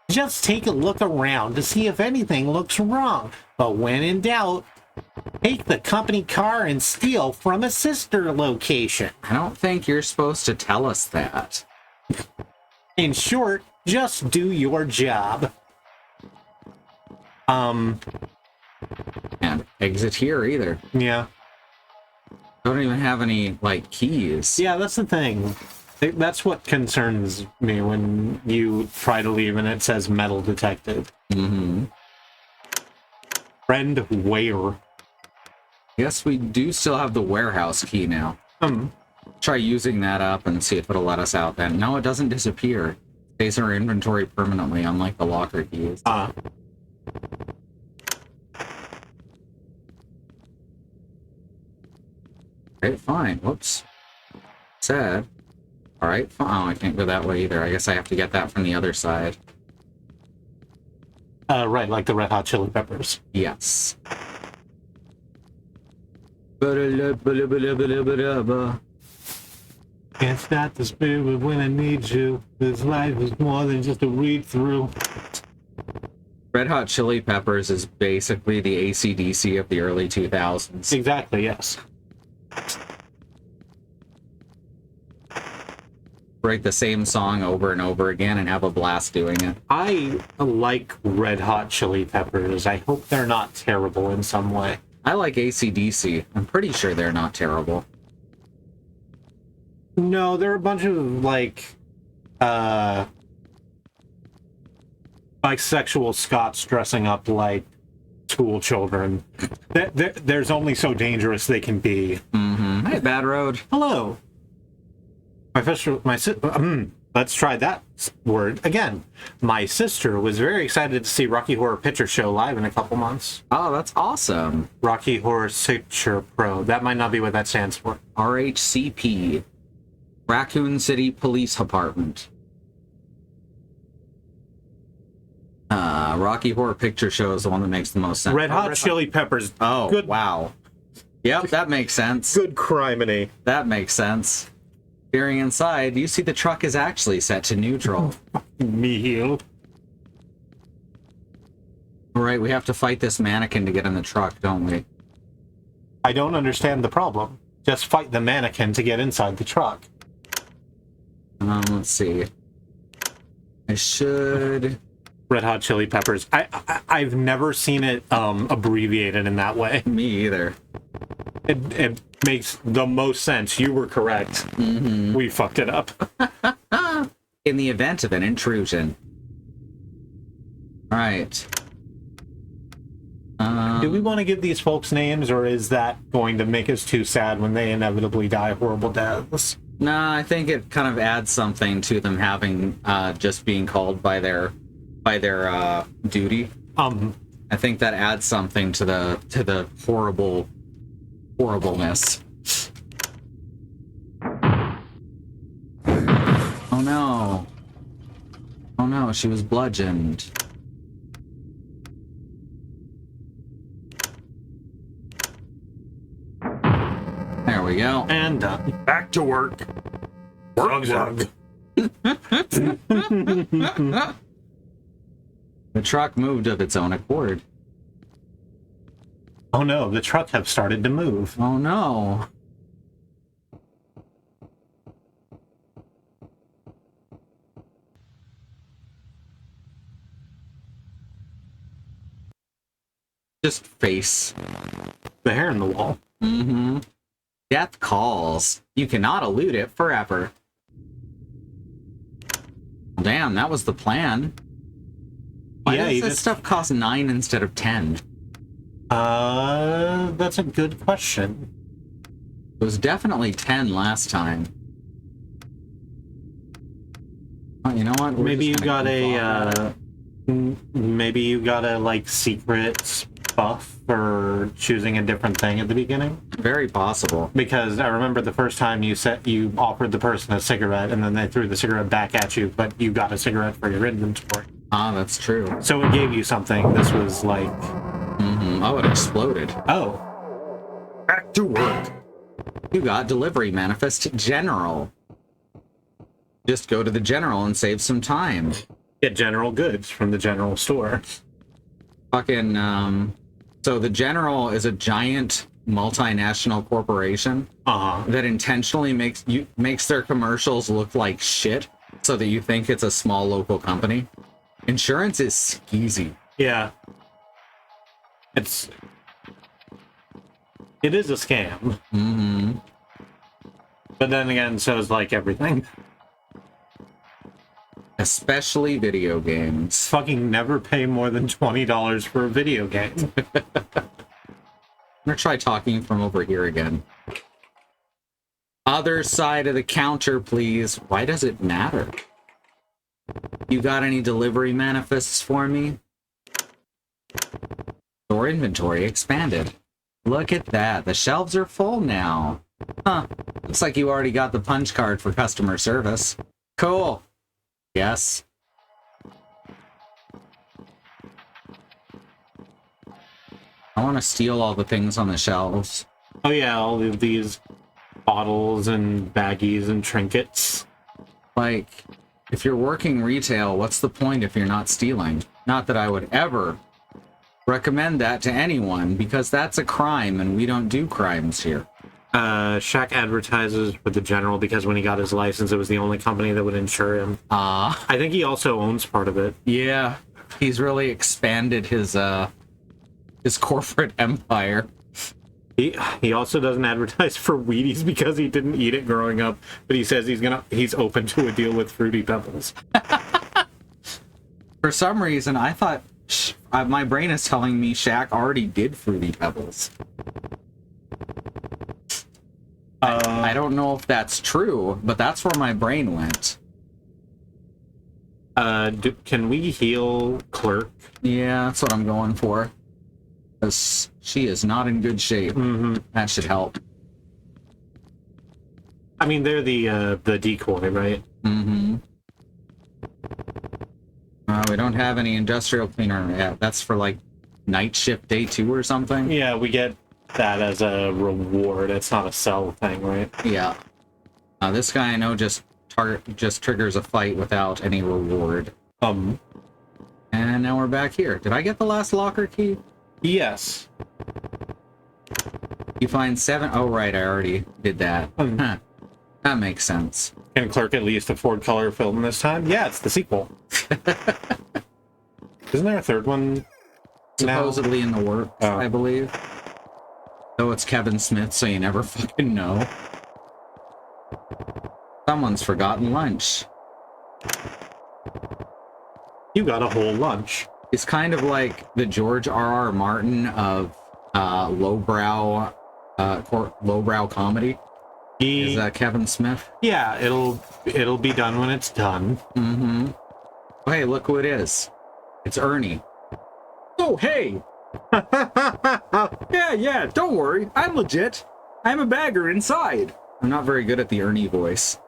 Just take a look around to see if anything looks wrong, but when in doubt, take the company car and steal from a sister location. I don't think you're supposed to tell us that. In short, just do your job. And exit here either. Yeah. Don't even have any, keys. Yeah, that's the thing. That's what concerns me when you try to leave and it says metal detected. Friend, where? Yes, we do still have the warehouse key now. Try using that up and see if it'll let us out then. No, it doesn't disappear. It stays in our inventory permanently, unlike the locker keys. Okay, fine. Whoops. Sad. Alright, fine. Oh, I can't go that way either. I guess I have to get that from the other side. Right, like the Red Hot Chili Peppers. Yes. Can't stop the spirit when I need you. This life is more than just a read-through. Red Hot Chili Peppers is basically the AC/DC of the early 2000s. Exactly, yes. Write the same song over and over again and have a blast doing it. I like Red Hot Chili Peppers. I hope they're not terrible in some way. I like AC/DC. I'm pretty sure they're not terrible. No, there are a bunch of like bisexual Scots dressing up like school children. There's only so dangerous they can be. Mm-hmm. Hey, Bad Road. Hello. Let's try that word again. My sister was very excited to see Rocky Horror Picture Show live in a couple months. Oh, that's awesome. Rocky Horror Picture Pro. That might not be what that stands for. RHCP. Raccoon City Police Department. Rocky Horror Picture Show is the one that makes the most sense. Red Hot Chili Peppers. Oh, good. Wow. Yep, that makes sense. Good criminy. That makes sense. Peering inside, you see the truck is actually set to neutral. Meal. Right, we have to fight this mannequin to get in the truck, don't we? I don't understand the problem. Just fight the mannequin to get inside the truck. Let's see. I should... Red Hot Chili Peppers. I've never seen it abbreviated in that way. Me either. It makes the most sense. You were correct. Mm-hmm. We fucked it up. In the event of an intrusion. Alright. Do we want to give these folks names, or is that going to make us too sad when they inevitably die horrible deaths? Nah, I think it kind of adds something to them having just being called by their duty. I think that adds something to the horribleness. Oh no. Oh no, she was bludgeoned. There we go. And back to work. Zug. The truck moved of its own accord. Oh no, the truck have started to move. Oh no. Just face. The hair in the wall. Mm-hmm. Death calls. You cannot elude it forever. Damn, that was the plan. Why does this stuff cost 9 instead of 10? That's a good question. It was definitely 10 last time. Oh, you know what? Maybe you got a like secret buff for choosing a different thing at the beginning. Very possible. Because I remember the first time you offered the person a cigarette and then they threw the cigarette back at you, but you got a cigarette for your inventory. Ah, that's true. So it gave you something. This was like... Mm-hmm. Oh, it exploded. Oh. Back to work. You got delivery manifest general. Just go to the general and save some time. Get general goods from the general store. Fucking, so the general is a giant multinational corporation that intentionally makes their commercials look like shit so that you think it's a small local company. Insurance is skeezy. Yeah. It is a scam. Mm-hmm. But then again, so is like everything. Especially video games. Fucking never pay more than $20 for a video game. I'm gonna try talking from over here again. Other side of the counter, please. Why does it matter? You got any delivery manifests for me? Store inventory expanded. Look at that. The shelves are full now. Huh. Looks like you already got the punch card for customer service. Cool. Yes. I want to steal all the things on the shelves. Oh yeah, all of these bottles and baggies and trinkets. Like, if you're working retail, what's the point if you're not stealing? Not that I would ever recommend that to anyone, because that's a crime and we don't do crimes here. Shaq advertises with the general because when he got his license, it was the only company that would insure him. I think he also owns part of it. Yeah, he's really expanded his corporate empire. He also doesn't advertise for Wheaties because he didn't eat it growing up, but he says he's open to a deal with Fruity Pebbles. For some reason, I thought my brain is telling me Shaq already did Fruity Pebbles. I don't know if that's true, but that's where my brain went. Can we heal Clerk? Yeah, that's what I'm going for. Because she is not in good shape. Mm-hmm. That should help. I mean, they're the decoy, right? Mm-hmm. We don't have any industrial cleaner yet. That's for, like, night shift day 2 or something? Yeah, we get that as a reward. It's not a sell thing, right? Yeah. This guy I know just triggers a fight without any reward. And now we're back here. Did I get the last locker key? Yes. You find 7... Oh, right, I already did that. Huh. That makes sense. Can Clerk at least afford color film this time? Yeah, it's the sequel. Isn't there a third one supposedly in the works, I believe. Though it's Kevin Smith, so you never fucking know. Someone's forgotten lunch. You got a whole lunch. He's kind of like the George R.R. Martin of lowbrow comedy. Is that Kevin Smith? Yeah, it'll be done when it's done. Mm-hmm. Oh, hey, look who it is. It's Ernie. Oh, hey! Yeah, don't worry. I'm legit. I'm a bagger inside. I'm not very good at the Ernie voice.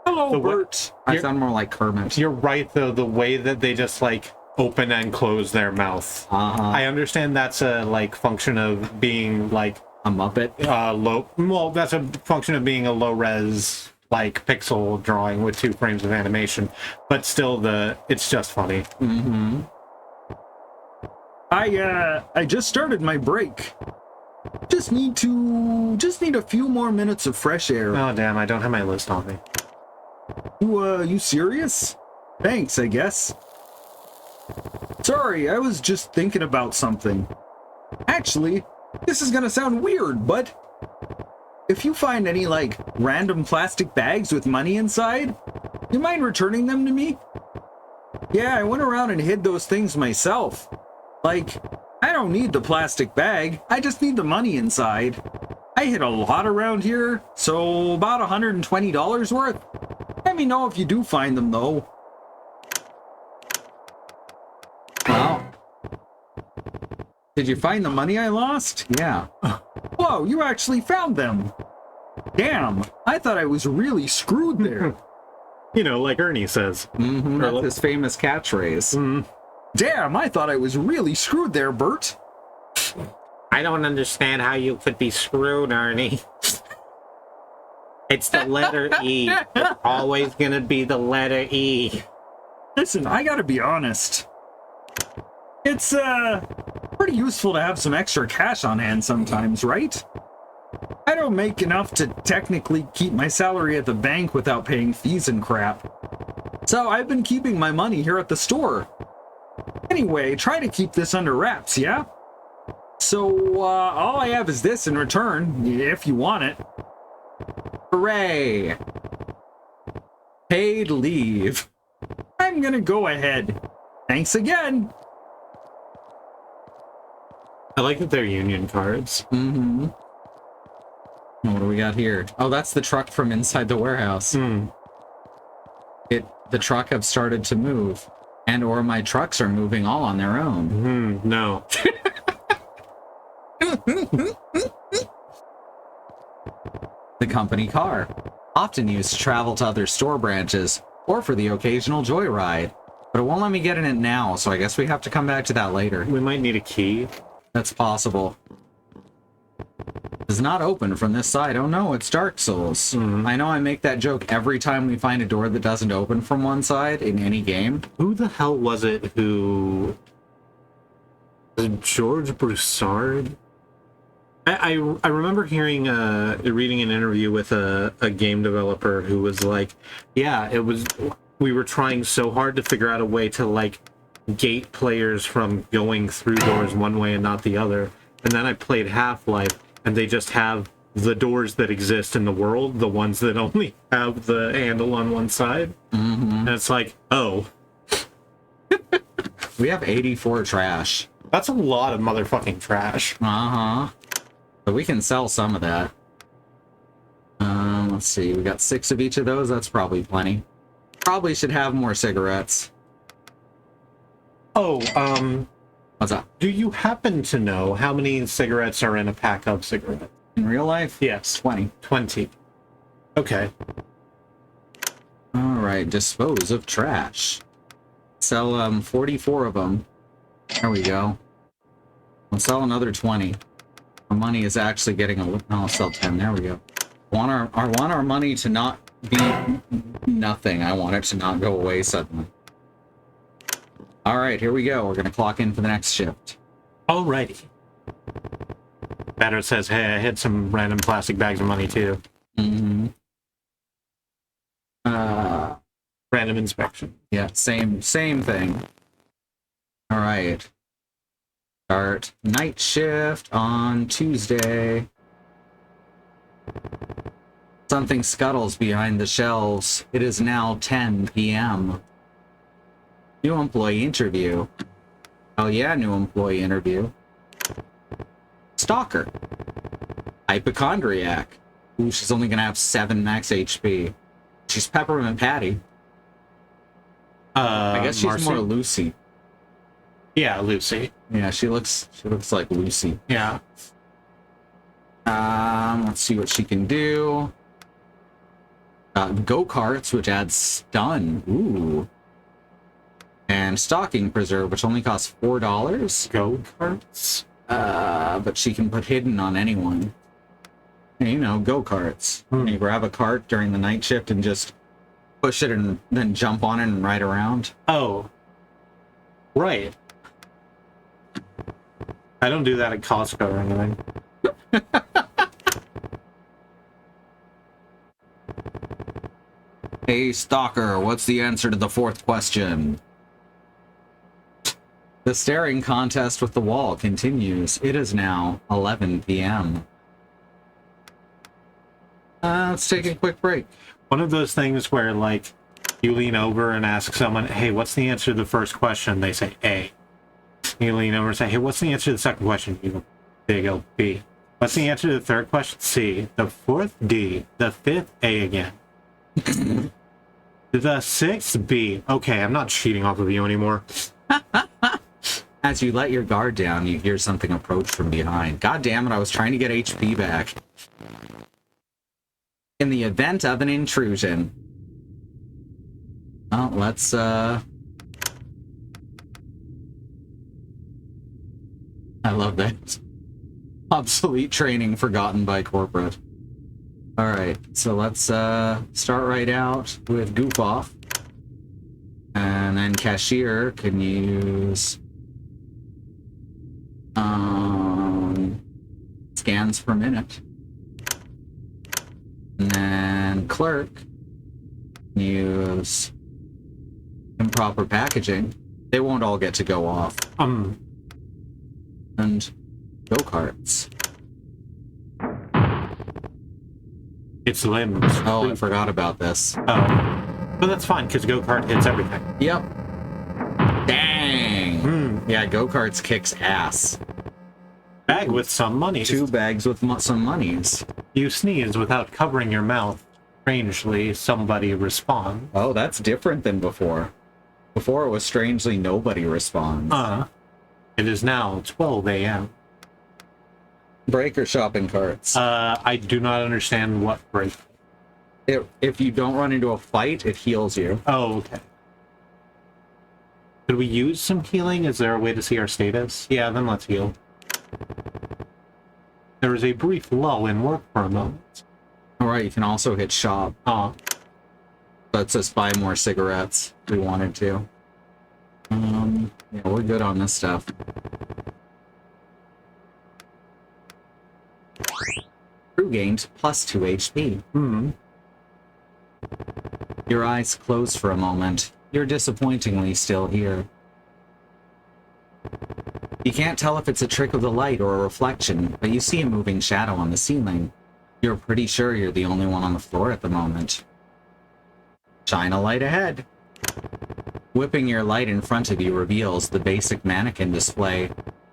Hello, Bert. I sound more like Kermit. You're right, though. The way that they just, like, open and close their mouth. I understand that's a, like, function of being, like... A Muppet? Well, that's a function of being a low-res, like, pixel drawing with 2 frames of animation. But still, it's just funny. Mm-hmm. I just started my break. Just need a few more minutes of fresh air. Oh, damn, I don't have my list on me. You serious? Thanks, I guess. Sorry, I was just thinking about something. Actually, this is gonna sound weird, but if you find any, like, random plastic bags with money inside, you mind returning them to me? Yeah, I went around and hid those things myself. Like, I don't need the plastic bag, I just need the money inside. I hid a lot around here, so about $120 worth. Let me know if you do find them, though. Well, did you find the money I lost? Yeah. Whoa, you actually found them. Damn, I thought I was really screwed there. You know, like Ernie says. Mm-hmm, that's his famous catchphrase. Mm. Damn, I thought I was really screwed there, Bert. I don't understand how you could be screwed, Ernie. It's the letter E. It's always gonna be the letter E. Listen, I gotta be honest. It's, pretty useful to have some extra cash on hand sometimes, right? I don't make enough to technically keep my salary at the bank without paying fees and crap. So I've been keeping my money here at the store. Anyway, try to keep this under wraps, yeah? So, all I have is this in return, if you want it. Hooray! Paid leave. I'm gonna go ahead. Thanks again! I like that they're union cards. Mm-hmm. What do we got here? Oh, that's the truck from inside the warehouse. The truck have started to move. And or my trucks are moving all on their own. No. The company car. Often used to travel to other store branches, or for the occasional joyride. But it won't let me get in it now, so I guess we have to come back to that later. We might need a key. That's possible. It's not open from this side. Oh no, it's Dark Souls. I know I make that joke every time we find a door that doesn't open from one side in any game. Who the hell was it who... Was it George Broussard? I remember reading an interview with a game developer who was like, yeah, we were trying so hard to figure out a way to, like, gate players from going through doors one way and not the other. and then I played Half-Life, and they just have the doors that exist in the world, the ones that only have the handle on one side. And it's like, oh. We have 84 trash. That's a lot of motherfucking trash. But we can sell some of that. Let's see, we got 6 of each of those. That's probably plenty. Probably should have more cigarettes. Oh, What's up? do you happen to know how many cigarettes are in a pack of cigarettes? In real life? Yes. 20. 20. Okay. Alright, dispose of trash. Sell 44 of them. There we go. I'll sell another 20. Our money is actually getting a... I'll sell 10. There we go. I want our money to not be nothing. I want it to not go away suddenly. Alright, here we go. We're going to clock in for the next shift. Alrighty. Better says, hey, I hit some random plastic bags of money too. Random inspection. Yeah, same thing. Alright. Start night shift on Tuesday. Something scuttles behind the shelves. It is now 10 p.m. New employee interview. Oh yeah, new employee interview. Stalker. Hypochondriac. Ooh, she's only gonna have 7 max HP. She's Peppermint Patty. I guess she's Marcy? more Lucy. Yeah, Lucy. Yeah, she looks like Lucy. Yeah. Let's see what she can do. Go-karts, which adds stun. Ooh. And stocking preserve, which only costs $4. Go-karts? But she can put hidden on anyone. You know, go-karts. You grab a cart during the night shift and just push it and then jump on it and ride around. Oh. Right. I don't do that at Costco or anything. Hey, Stalker, what's the answer to the 4th question? The staring contest with the wall continues. It is now 11 p.m. Let's take a quick break. One of those things where, like, you lean over and ask someone, hey, what's the answer to the first question? They say A. You lean over and say, hey, what's the answer to the second question? They go B. What's the answer to the third question? C. The 4th, D. The 5th, A again. The 6th, B. Okay, I'm not cheating off of you anymore. As you let your guard down, you hear something approach from behind. God damn it, I was trying to get HP back. In the event of an intrusion. Well, let's, I love that. Obsolete training forgotten by corporate. Alright, so let's, start right out with Goof Off. And then Cashier can use... scans per minute. And then Clerk use improper packaging. They won't all get to go off. And go-karts. It's limbs. Oh, I forgot about this. Oh. But that's fine, because go-kart hits everything. Yep. Dang! Yeah, go-karts kicks ass. Bag with some money. 2 bags with some monies. You sneeze without covering your mouth. Strangely, somebody responds. Oh, that's different than before. Before it was strangely nobody responds. It is now 12 a.m. Break or shopping carts? I do not understand what break. If you don't run into a fight, it heals you. Oh, okay. Could we use some healing? Is there a way to see our status? Yeah, then let's heal. There is a brief lull in work for a moment. Alright, you can also hit shop. Lets us buy more cigarettes if we wanted to. Yeah, we're good on this stuff. Crew gained plus 2 HP. Your eyes close for a moment. You're disappointingly still here. You can't tell if it's a trick of the light or a reflection, but you see a moving shadow on the ceiling. You're pretty sure you're the only one on the floor at the moment. Shine a light ahead. Whipping your light in front of you reveals the basic mannequin display.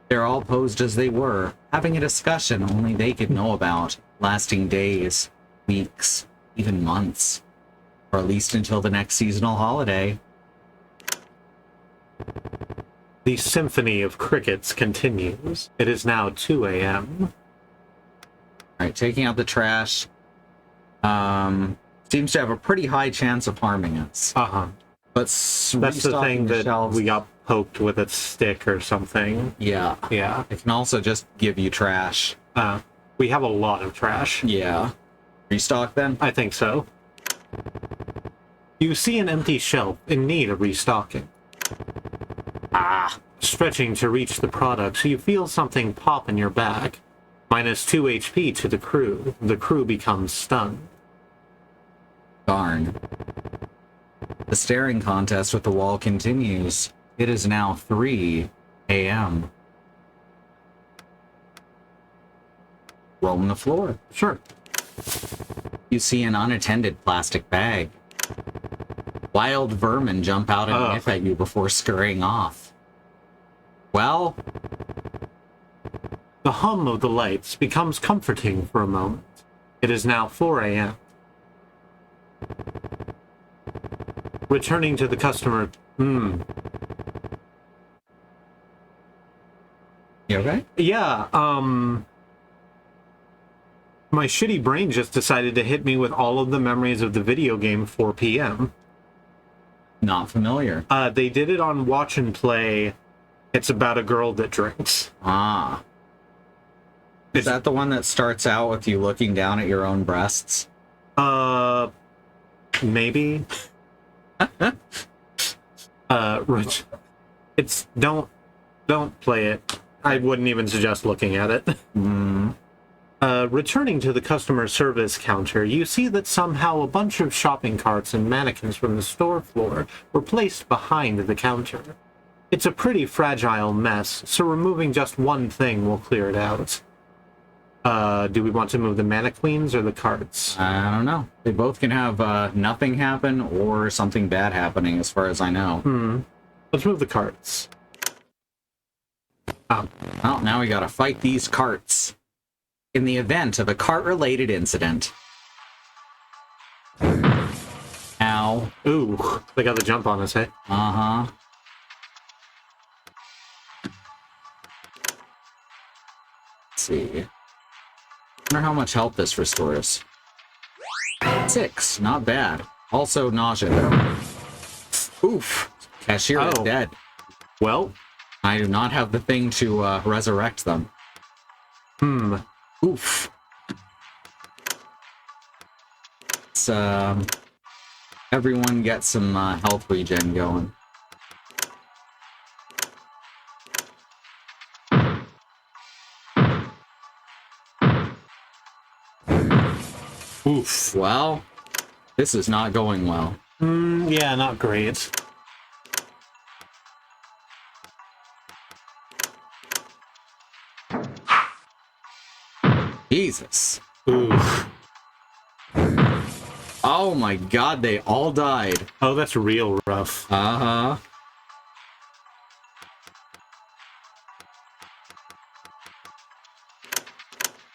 They're all posed as they were, having a discussion only they could know about, lasting days, weeks, even months. Or at least until the next seasonal holiday. The symphony of crickets continues. It is now 2 a.m. Alright, taking out the trash. Seems to have a pretty high chance of harming us. Uh-huh. But that's the thing that shelves, we got poked with a stick or something. Yeah. Yeah. It can also just give you trash. We have a lot of trash. Yeah. Restock then? I think so. You see an empty shelf in need of restocking. Stretching to reach the products, you feel something pop in your back. Minus 2 HP to the crew. The crew becomes stunned. Darn. The staring contest with the wall continues. It is now 3 a.m. Roam the floor. Sure. You see an unattended plastic bag. Wild vermin jump out and nip at you before scurrying off. Well, the hum of the lights becomes comforting for a moment. It is now 4 a.m. Returning to the customer. You okay? Yeah, my shitty brain just decided to hit me with all of the memories of the video game 4 p.m. Not familiar. They did it on Watch and Play. It's about a girl that drinks. Ah. Is that the one that starts out with you looking down at your own breasts? Maybe. Rich. It's don't play it. I wouldn't even suggest looking at it. Returning to the customer service counter, you see that somehow a bunch of shopping carts and mannequins from the store floor were placed behind the counter. It's a pretty fragile mess, so removing just one thing will clear it out. Do we want to move the mannequins or the carts? I don't know. They both can have nothing happen or something bad happening, as far as I know. Let's move the carts. Well, now we gotta fight these carts. In the event of a cart-related incident. Ow. Ooh, they got the jump on us, hey? Uh-huh. Let's see. Wonder how much health this restores. 6, not bad. Also nausea, though. Oof. Cashier is dead. Well, I do not have the thing to resurrect them. Oof. Let's, everyone get some health regen going. Oof. Well, this is not going well. yeah, not great. Jesus. Oof. Oh my god, they all died. Oh, that's real rough. Uh-huh.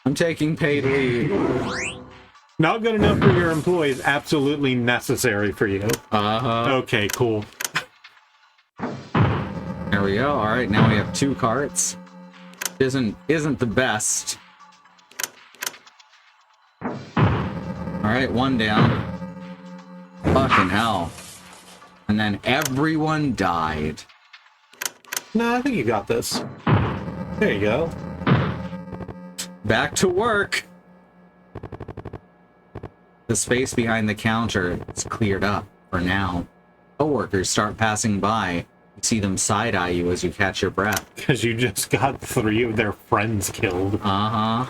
I'm taking paid leave. Not good enough for your employees, absolutely necessary for you. Uh-huh. Okay, cool. There we go. Alright, now we have 2 carts. Isn't the best. Alright, 1 down. Fucking hell. And then everyone died. No, I think you got this. There you go. Back to work! The space behind the counter is cleared up, for now. Coworkers start passing by. You see them side-eye you as you catch your breath. Because you just got 3 of their friends killed. Uh-huh.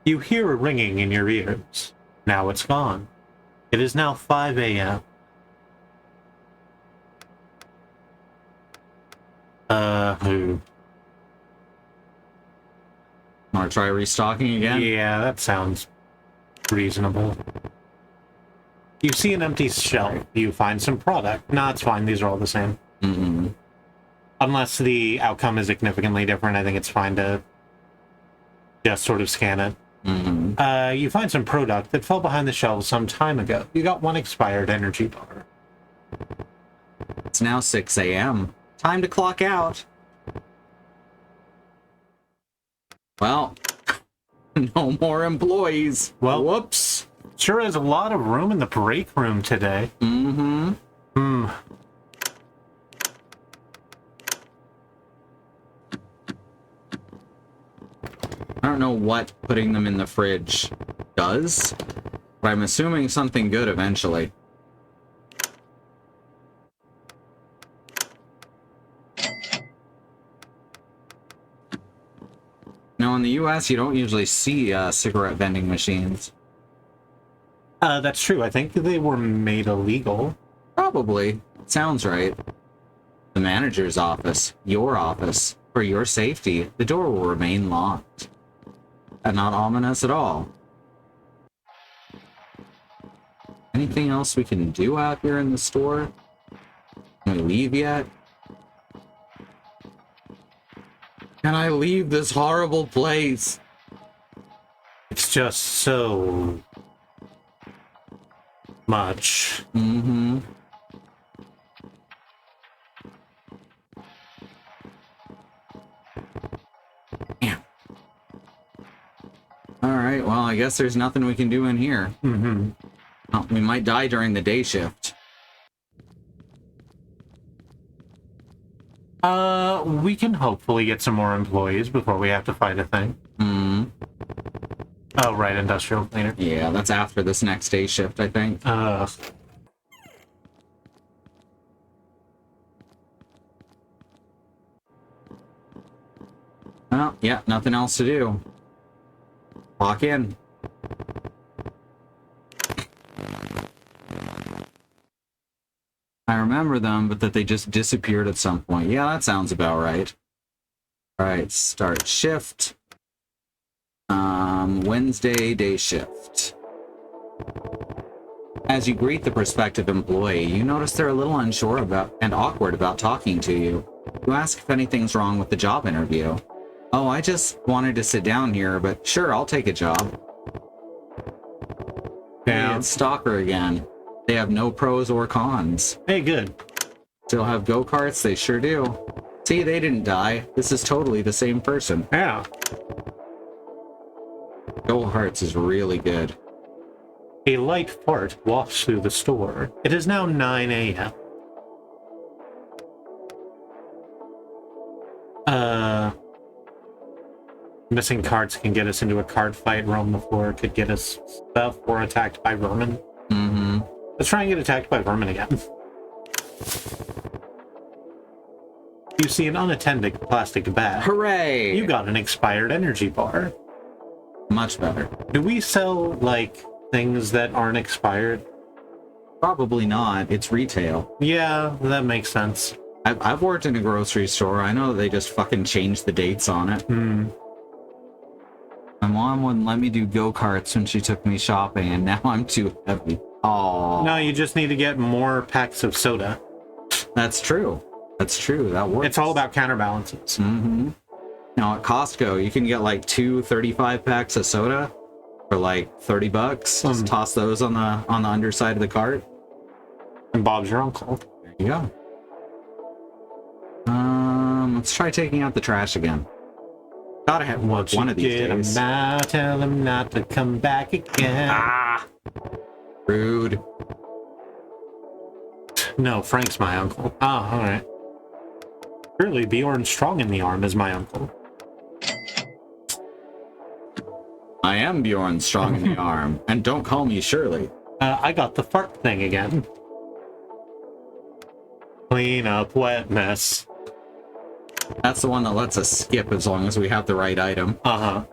You hear a ringing in your ears. Now it's gone. It is now 5 a.m. Who? Want to try restocking again? Yeah, that sounds reasonable. You see an empty shelf. You find some product. Nah, it's fine. These are all the same. Mm-hmm. Unless the outcome is significantly different, I think it's fine to just sort of scan it. Mm-hmm. You find some product that fell behind the shelves some time ago. You got one expired energy bar. It's now 6 a.m. Time to clock out. Well, no more employees. Well, whoops. Sure is a lot of room in the break room today. Mm-hmm. I don't know what putting them in the fridge does, but I'm assuming something good eventually. Now, in the US, you don't usually see cigarette vending machines. That's true. I think they were made illegal. Probably. Sounds right. The manager's office, your office, for your safety, the door will remain locked. And not ominous at all. Anything else we can do out here in the store? Can we leave yet? Can I leave this horrible place? It's just so much. Mm-hmm. Yeah. Alright, well, I guess there's nothing we can do in here. Mm-hmm. Oh, we might die during the day shift. We can hopefully get some more employees before we have to fight a thing. Hmm. Oh, right, industrial cleaner. Yeah, that's after this next day shift, I think. Oh, Yeah, nothing else to do. Walk in. I remember them, but that they just disappeared at some point. Yeah, that sounds about right. Alright, start shift. Wednesday day shift. As you greet the prospective employee, you notice they're a little unsure about and awkward about talking to you. You ask if anything's wrong with the job interview. Oh, I just wanted to sit down here, but sure, I'll take a job. yeah. Hey, it's Stalker again. They have no pros or cons. Hey, good. Still have go-karts? They sure do. See, they didn't die. This is totally the same person. Yeah. Go-karts is really good. A light fart wafts through the store. It is now 9 a.m. Missing carts can get us into a cart fight. Roam the floor could get us stuff or attacked by vermin. Mm-hmm. Let's try and get attacked by vermin again. You see an unattended plastic bag. Hooray! You got an expired energy bar. Much better. Do we sell, like, things that aren't expired? Probably not. It's retail. Yeah, that makes sense. I've worked in a grocery store. I know they just fucking change the dates on it. My mom wouldn't let me do go-karts when she took me shopping, and now I'm too heavy. Oh. No, you just need to get more packs of soda. That's true. That's true. That works. It's all about counterbalances. Mm-hmm. Now at Costco, you can get like 2 35 packs of soda for like $30. Just toss those on the underside of the cart. And Bob's your uncle. There you go. Let's try taking out the trash again. Gotta have Once one you of these get days. him out, tell him not to come back again. Ah, rude. No, Frank's my uncle. Ah, all right. Surely Bjorn Strong in the Arm is my uncle. I am Bjorn Strong in the Arm, and don't call me Shirley. I got the fart thing again. Clean up wet mess. That's the one that lets us skip as long as we have the right item. Uh-huh.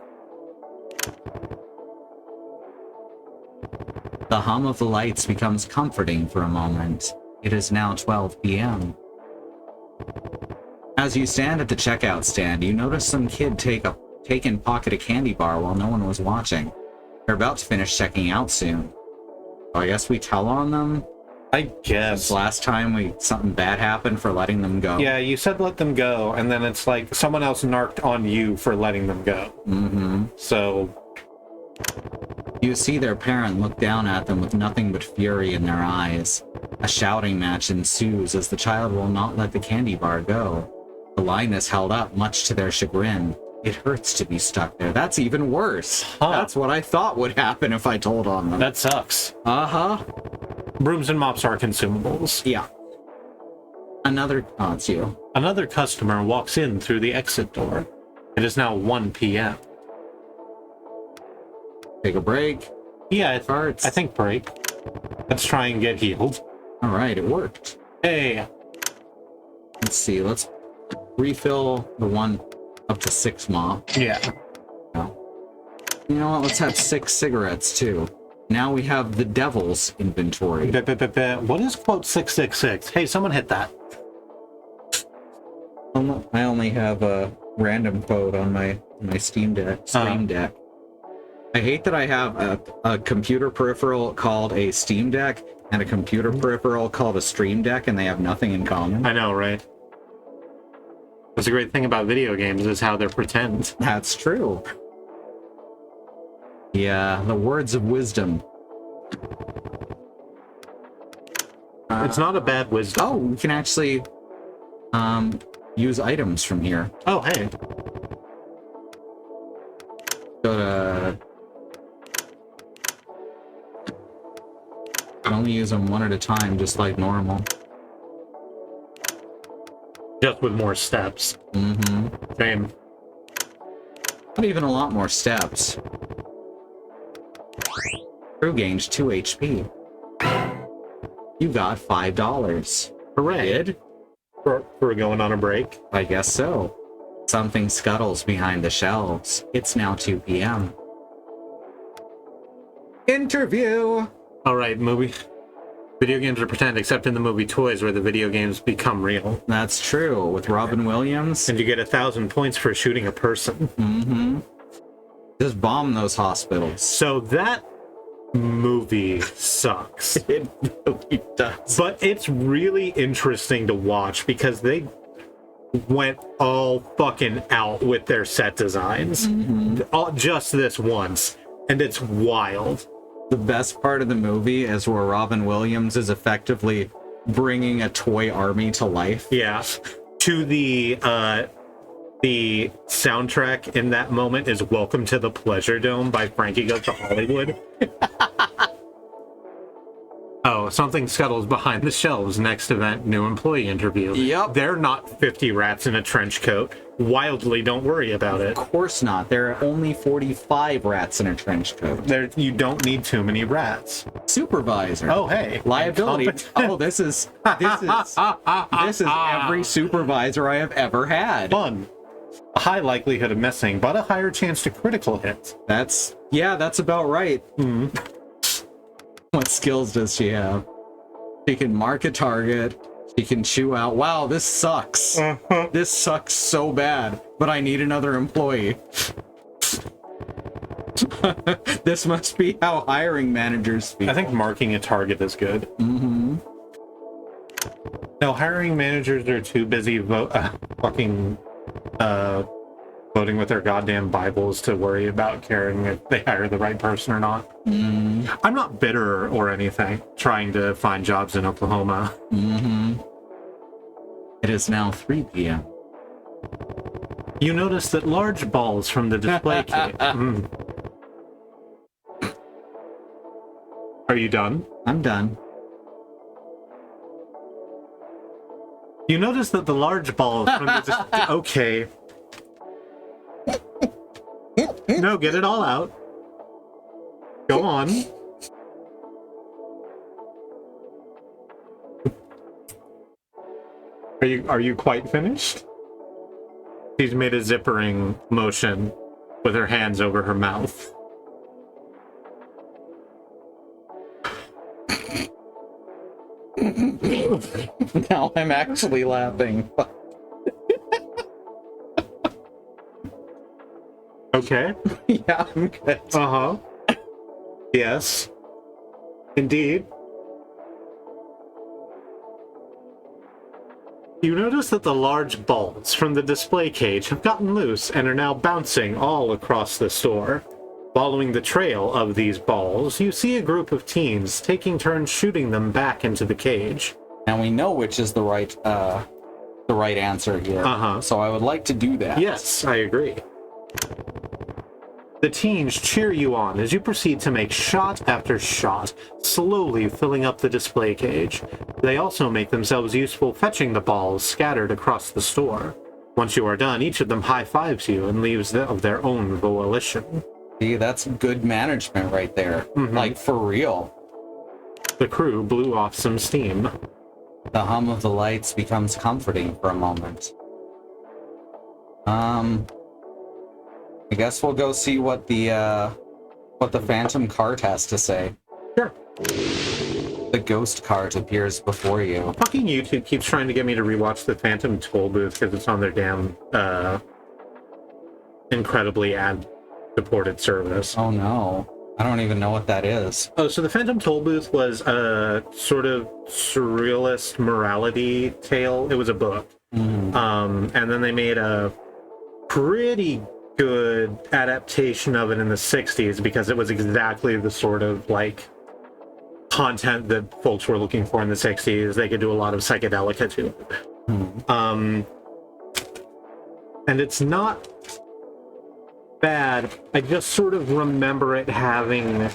The hum of the lights becomes comforting for a moment. It is now 12 p.m. As you stand at the checkout stand, you notice some kid take and pocket a candy bar while no one was watching. They're about to finish checking out soon. So I guess we tell on them? I guess. Since last time something bad happened for letting them go. Yeah, you said let them go, and then it's like someone else narked on you for letting them go. Mm-hmm. So... You see their parent look down at them with nothing but fury in their eyes. A shouting match ensues as the child will not let the candy bar go. The line is held up, much to their chagrin. It hurts to be stuck there. That's even worse. Huh. That's what I thought would happen if I told on them. That sucks. Uh-huh. Brooms and mops are consumables. Yeah. Oh, it's you. Another customer walks in through the exit door. It is now 1 p.m. Take a break. Yeah, I Farts. think break. Let's try and get healed. All right, it worked. Hey. Let's see. Let's refill the one up to 6 mop. Yeah. You know what? Let's have 6 cigarettes, too. Now we have the devil's inventory. What is quote 666? Hey, someone hit that. I only have a random quote on my Steam Deck. I hate that I have a computer peripheral called a Steam Deck and a computer peripheral called a Stream Deck, and they have nothing in common. I know, right? That's a great thing about video games is how they're pretend. That's true. Yeah, the words of wisdom. It's not a bad wisdom. Oh, we can actually use items from here. Oh, hey. Go to... I only use them one at a time, just like normal. Just with more steps. Mm-hmm. Same. Not even a lot more steps. Crew gains 2 HP. You got $5. Hooray. Did? We're going on a break? I guess so. Something scuttles behind the shelves. It's now 2 p.m. Interview! Alright, movie. Video games are pretend, except in the movie Toys, where the video games become real. That's true, with Robin Williams. And you get 1,000 points for shooting a person. Mm-hmm. Just bomb those hospitals. So that movie sucks. It really does. But it's really interesting to watch because they went all fucking out with their set designs. Just this once. And it's wild. The best part of the movie is where Robin Williams is effectively bringing a toy army to life. Yeah. To the soundtrack in that moment is Welcome to the Pleasure Dome by Frankie Goes to Hollywood. Oh, something scuttles behind the shelves. Next event, new employee interview. Yep. They're not 50 rats in a trench coat. Wildly, don't worry about it. Of course not. There are only 45 rats in a trench coat. You don't need too many rats. Supervisor. Oh, hey. Liability. Oh, this is every supervisor I have ever had. Fun. A high likelihood of missing, but a higher chance to critical hit. That's about right. What skills does she have? She can mark a target. She can chew out. Wow, this sucks. This sucks so bad, but I need another employee. This must be how hiring managers feel. I think marking a target is good. Mm-hmm. No, hiring managers are too busy voting with their goddamn Bibles to worry about caring if they hire the right person or not. I'm not bitter or anything, trying to find jobs in Oklahoma. It is now 3 p.m. You notice that large balls from the display case... Are you done? I'm done. You notice that the large balls from the display... Okay. No, get it all out. Go on. Are you quite finished? She's made a zippering motion with her hands over her mouth. Now I'm actually laughing. Okay. Yeah, I'm good. Uh-huh. Yes. Indeed. You notice that the large balls from the display cage have gotten loose and are now bouncing all across the store. Following the trail of these balls, you see a group of teens taking turns shooting them back into the cage. And we know which is the right answer here. Uh-huh. So I would like to do that. Yes, I agree. The teens cheer you on as you proceed to make shot after shot, slowly filling up the display cage. They also make themselves useful fetching the balls scattered across the store. Once you are done, each of them high-fives you and leaves of their own volition. See, that's good management right there. Like, for real. The crew blew off some steam. The hum of the lights becomes comforting for a moment. I guess we'll go see what the phantom cart has to say. Sure. The ghost cart appears before you. Fucking YouTube keeps trying to get me to rewatch the Phantom Toll Booth because it's on their damn incredibly ad-supported service. Oh no. I don't even know what that is. Oh, so the Phantom Toll Booth was a sort of surrealist morality tale. It was a book. And then they made a pretty good adaptation of it in the 60s because it was exactly the sort of, like, content that folks were looking for in the 60s. They could do a lot of psychedelica to it. And it's not bad. I just sort of remember it having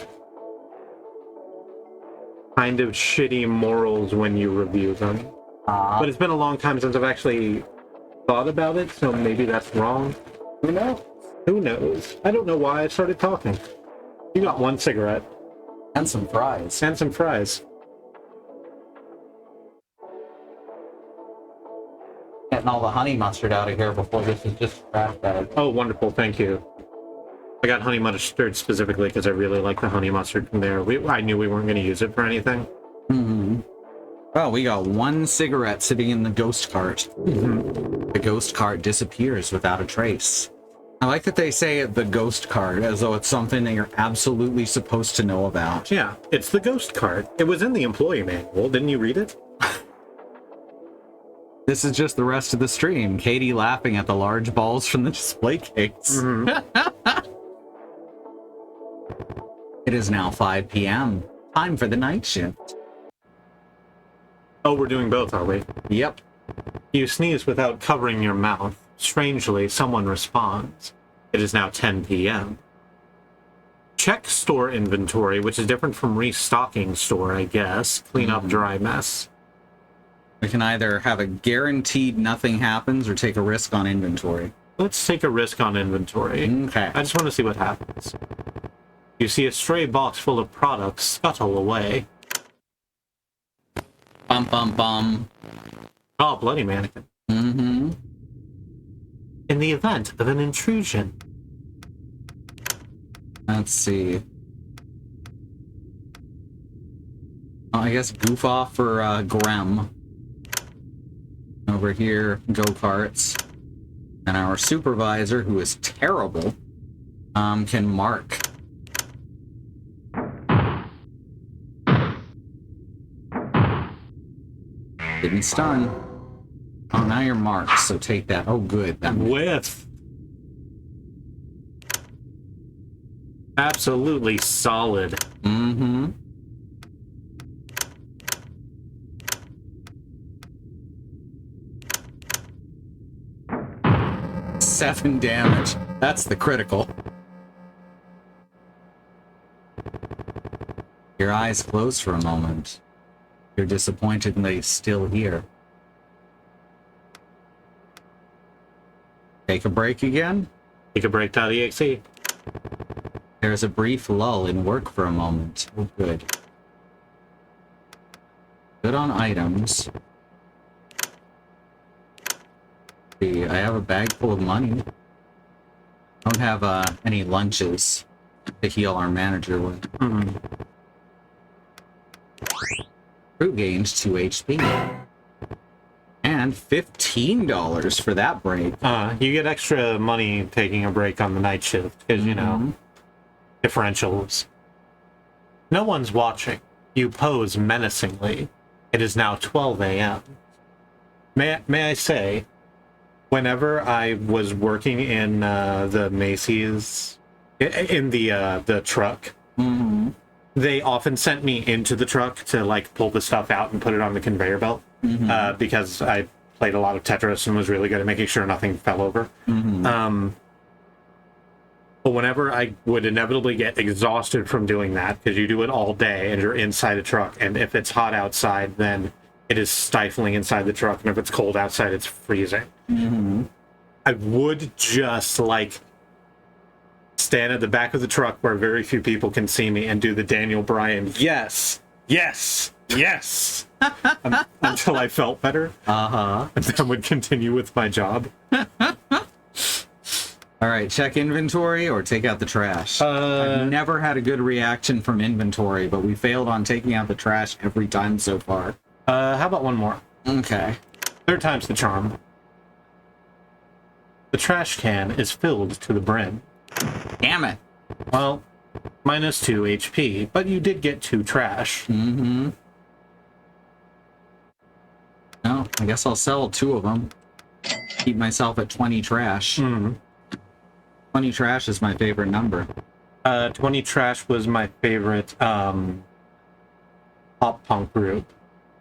kind of shitty morals when you review them. But it's been a long time since I've actually thought about it, so maybe that's wrong. Who knows? Who knows? I don't know why I started talking. You got one cigarette. And some fries. And some fries. Getting all the honey mustard out of here before this is just trash bag. Oh, wonderful. Thank you. I got honey mustard specifically because I really like the honey mustard from there. I knew we weren't going to use it for anything. Well, we got one cigarette sitting in the ghost cart. The ghost cart disappears without a trace. I like that they say the ghost cart as though it's something that you're absolutely supposed to know about. Yeah, it's the ghost cart. It was in the employee manual. Didn't you read it? This is just the rest of the stream. Katie laughing at the large balls from the display case. It is now 5 p.m. Time for the night shift. Oh, we're doing both, are we? Yep. You sneeze without covering your mouth. Strangely, someone responds. It is now 10 p.m. Check store inventory, which is different from restocking store, I guess. Clean up dry mess. We can either have a guaranteed nothing happens or take a risk on inventory. Let's take a risk on inventory. Okay. I just want to see what happens. You see a stray box full of products scuttle away. Bum, bum, bum. Oh, bloody mannequin. In the event of an intrusion. Let's see. Oh, I guess goof off for Grem. Over here, go-karts. And our supervisor, who is terrible, can mark. Didn't stun. Oh, now you're marked, so take that. Oh, good. That Whiff. Absolutely solid. 7 damage. That's the critical. Your eyes close for a moment. You're disappointed that he's still here. Take a break again? Take a break.exe. There's a brief lull in work for a moment. Oh, good. Good on items. See, I have a bag full of money. Don't have any lunches to heal our manager with. Crew gains 2 HP. And and $15 for that break. You get extra money taking a break on the night shift because, you know, differentials. No one's watching. You pose menacingly. It is now 12 a.m. May I say, whenever I was working in the Macy's, in the truck, they often sent me into the truck to like pull the stuff out and put it on the conveyor belt because I played a lot of Tetris and was really good at making sure nothing fell over. But whenever I would inevitably get exhausted from doing that, because you do it all day and you're inside a truck, and if it's hot outside, then it is stifling inside the truck, and if it's cold outside, it's freezing. I would just like stand at the back of the truck where very few people can see me and do the Daniel Bryan, yes, yes, yes, until I felt better. And then would continue with my job. All right, check inventory or take out the trash. I've never had a good reaction from inventory, but we failed on taking out the trash every time so far. How about one more? Okay. Third time's the charm. The trash can is filled to the brim. Damn it. Well, -2 HP, but you did get 2 trash. No, I guess I'll sell 2 of them. Keep myself at 20 trash. 20 trash is my favorite number. 20 trash was my favorite pop punk group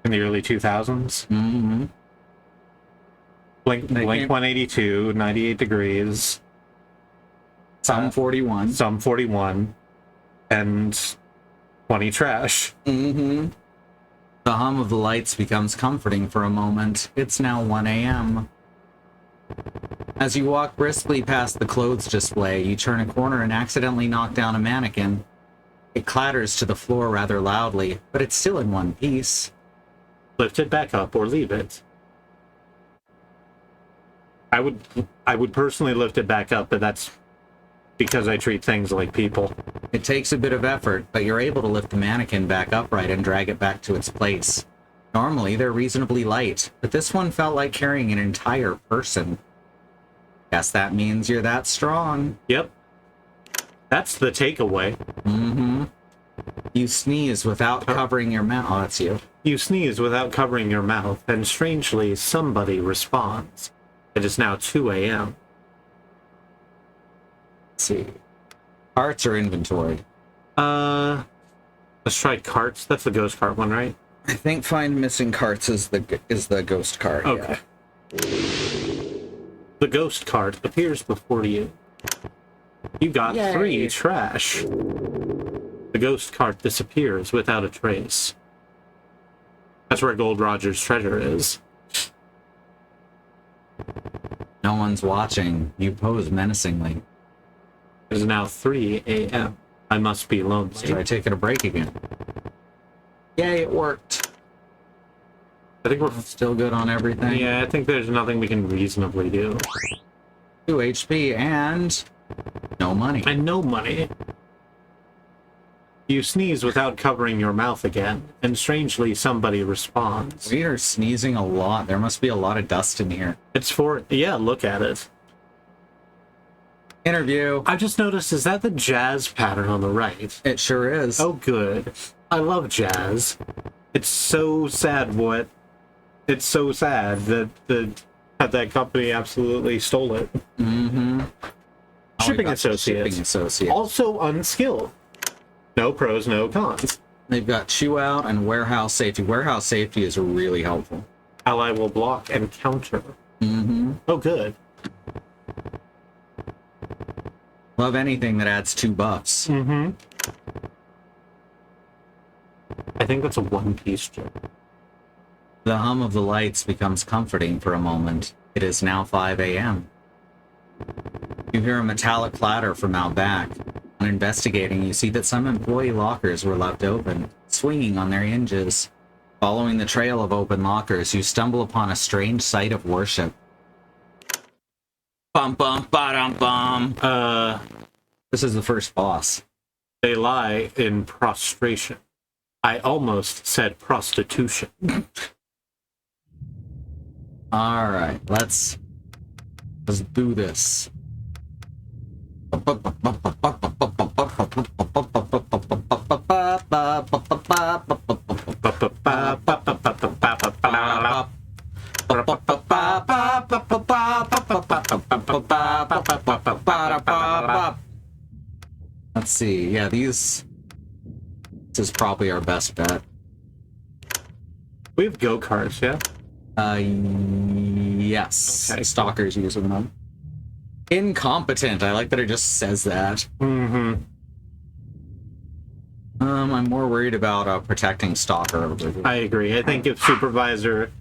in the early 2000s. Blink 182, 98 Degrees. Some 41. Some 41. And 20 trash. The hum of the lights becomes comforting for a moment. It's now 1 a.m. As you walk briskly past the clothes display, you turn a corner and accidentally knock down a mannequin. It clatters to the floor rather loudly, but it's still in one piece. Lift it back up or leave it. I would personally lift it back up, but that's because I treat things like people. It takes a bit of effort, but you're able to lift the mannequin back upright and drag it back to its place. Normally, they're reasonably light, but this one felt like carrying an entire person. Guess that means you're that strong. Yep. That's the takeaway. You sneeze without covering your mouth. Oh, that's you. You sneeze without covering your mouth, and strangely, somebody responds. It is now 2 a.m. Let's see. Carts or inventory? Let's try carts. That's the ghost cart one, right? I think find missing carts is the ghost cart. Okay. The ghost cart appears before you. You got 3 trash. The ghost cart disappears without a trace. That's where Gold Roger's treasure is. No one's watching. You pose menacingly. It is now 3 a.m. I must be lonely. Let's try taking a break again. Yay, it worked. I think we're still good on everything. Yeah, I think there's nothing we can reasonably do. 2 HP and no money. And no money. You sneeze without covering your mouth again, and strangely somebody responds. We are sneezing a lot. There must be a lot of dust in here. It's for... Yeah, look at it. Interview. I just noticed, is that the jazz pattern on the right? It sure is. Oh, good. I love jazz. It's so sad what... It's so sad that that company absolutely stole it. Shipping associates. Also unskilled. No pros, no cons. They've got chew out and warehouse safety. Warehouse safety is really helpful. Ally will block and counter. Oh, good. Love anything that adds 2 buffs. I think that's a one-piece joke. The hum of the lights becomes comforting for a moment. It is now 5 a.m. You hear a metallic clatter from out back. On investigating, you see that some employee lockers were left open, swinging on their hinges. Following the trail of open lockers, you stumble upon a strange sight of worship. Bum bum ba-dum bum. This is the first boss. They lie in prostration. I almost said prostitution. All right, let's do this. Let's see. Yeah, this is probably our best bet. We have go-karts, yeah? Yes. Okay, Stalkers using them. Incompetent. I like that it just says that. Mm-hmm. I'm more worried about protecting Stalker over here. I agree. I think if Supervisor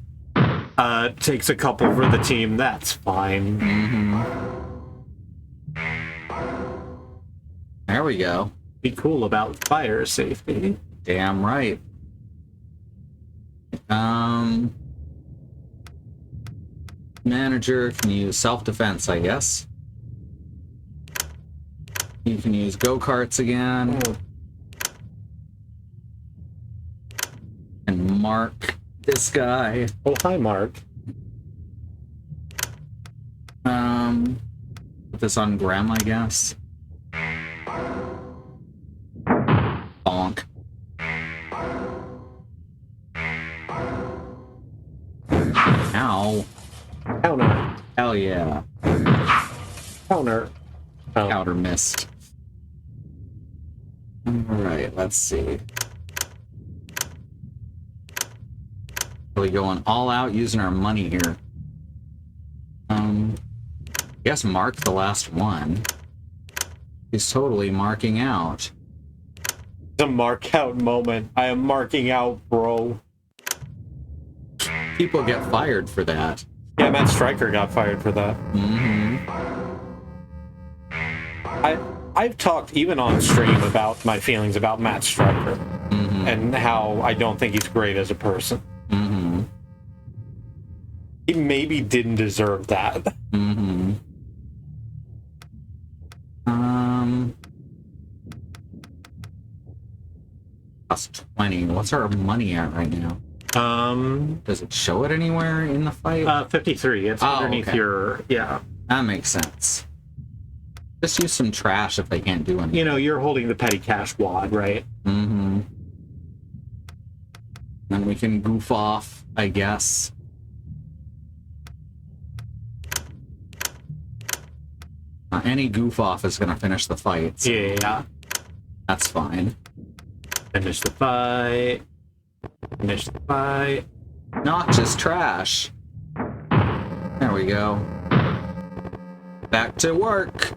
takes a couple for the team, that's fine. There we go. Be cool about fire safety. Damn right. Manager can use self-defense, I guess. You can use go-karts again. And mark this guy. Oh, hi, Mark. Put this on Graham, I guess. Bonk. Ow. Counter. Hell yeah. Counter. Oh. Counter missed. Alright, let's see. Really going all out using our money here. I guess Mark the last one. He's totally marking out. The mark out moment. I am marking out, bro. People get fired for that. Yeah, Matt Stryker got fired for that. I've talked even on stream about my feelings about Matt Stryker and how I don't think he's great as a person. He maybe didn't deserve that. Plus 20. What's our money at right now? Does it show it anywhere in the fight? 53. It's underneath okay. your, yeah. That makes sense. Just use some trash if they can't do anything. You know, you're holding the petty cash wad, right? Then we can goof off, I guess. Any goof off is going to finish the fight. So yeah. that's fine. Finish the fight. Finish the fight. Noxious trash. There we go. Back to work.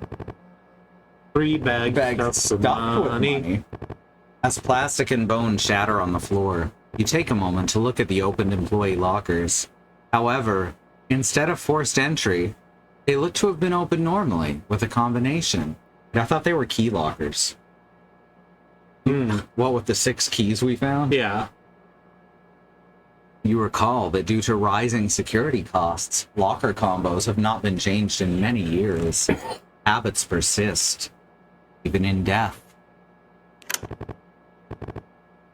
3 bags Stuffed with money. As plastic and bone shatter on the floor, you take a moment to look at the opened employee lockers. However, instead of forced entry, they look to have been opened normally, with a combination. I thought they were key lockers. What with the 6 keys we found? Yeah. You recall that due to rising security costs, locker combos have not been changed in many years. Habits persist, even in death.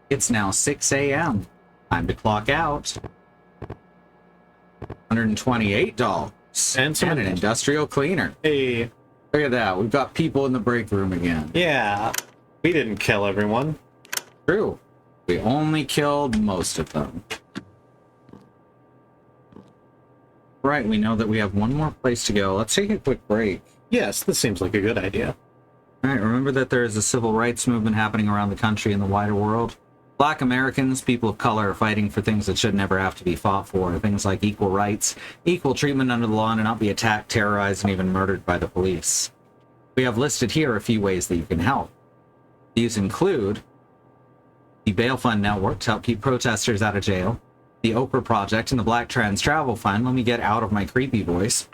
It's now 6 a.m. Time to clock out. $128. And an industrial cleaner. Hey. Look at that. We've got people in the break room again. Yeah. We didn't kill everyone. True. We only killed most of them. Right, we know that we have one more place to go. Let's take a quick break. Yes, this seems like a good idea. All right, remember that there is a civil rights movement happening around the country and the wider world. Black Americans, people of color, are fighting for things that should never have to be fought for. Things like equal rights, equal treatment under the law, and to not be attacked, terrorized, and even murdered by the police. We have listed here a few ways that you can help. These include the Bail Fund Network to help keep protesters out of jail, the Oprah Project, and the Black Trans Travel Fund, let me get out of my creepy voice,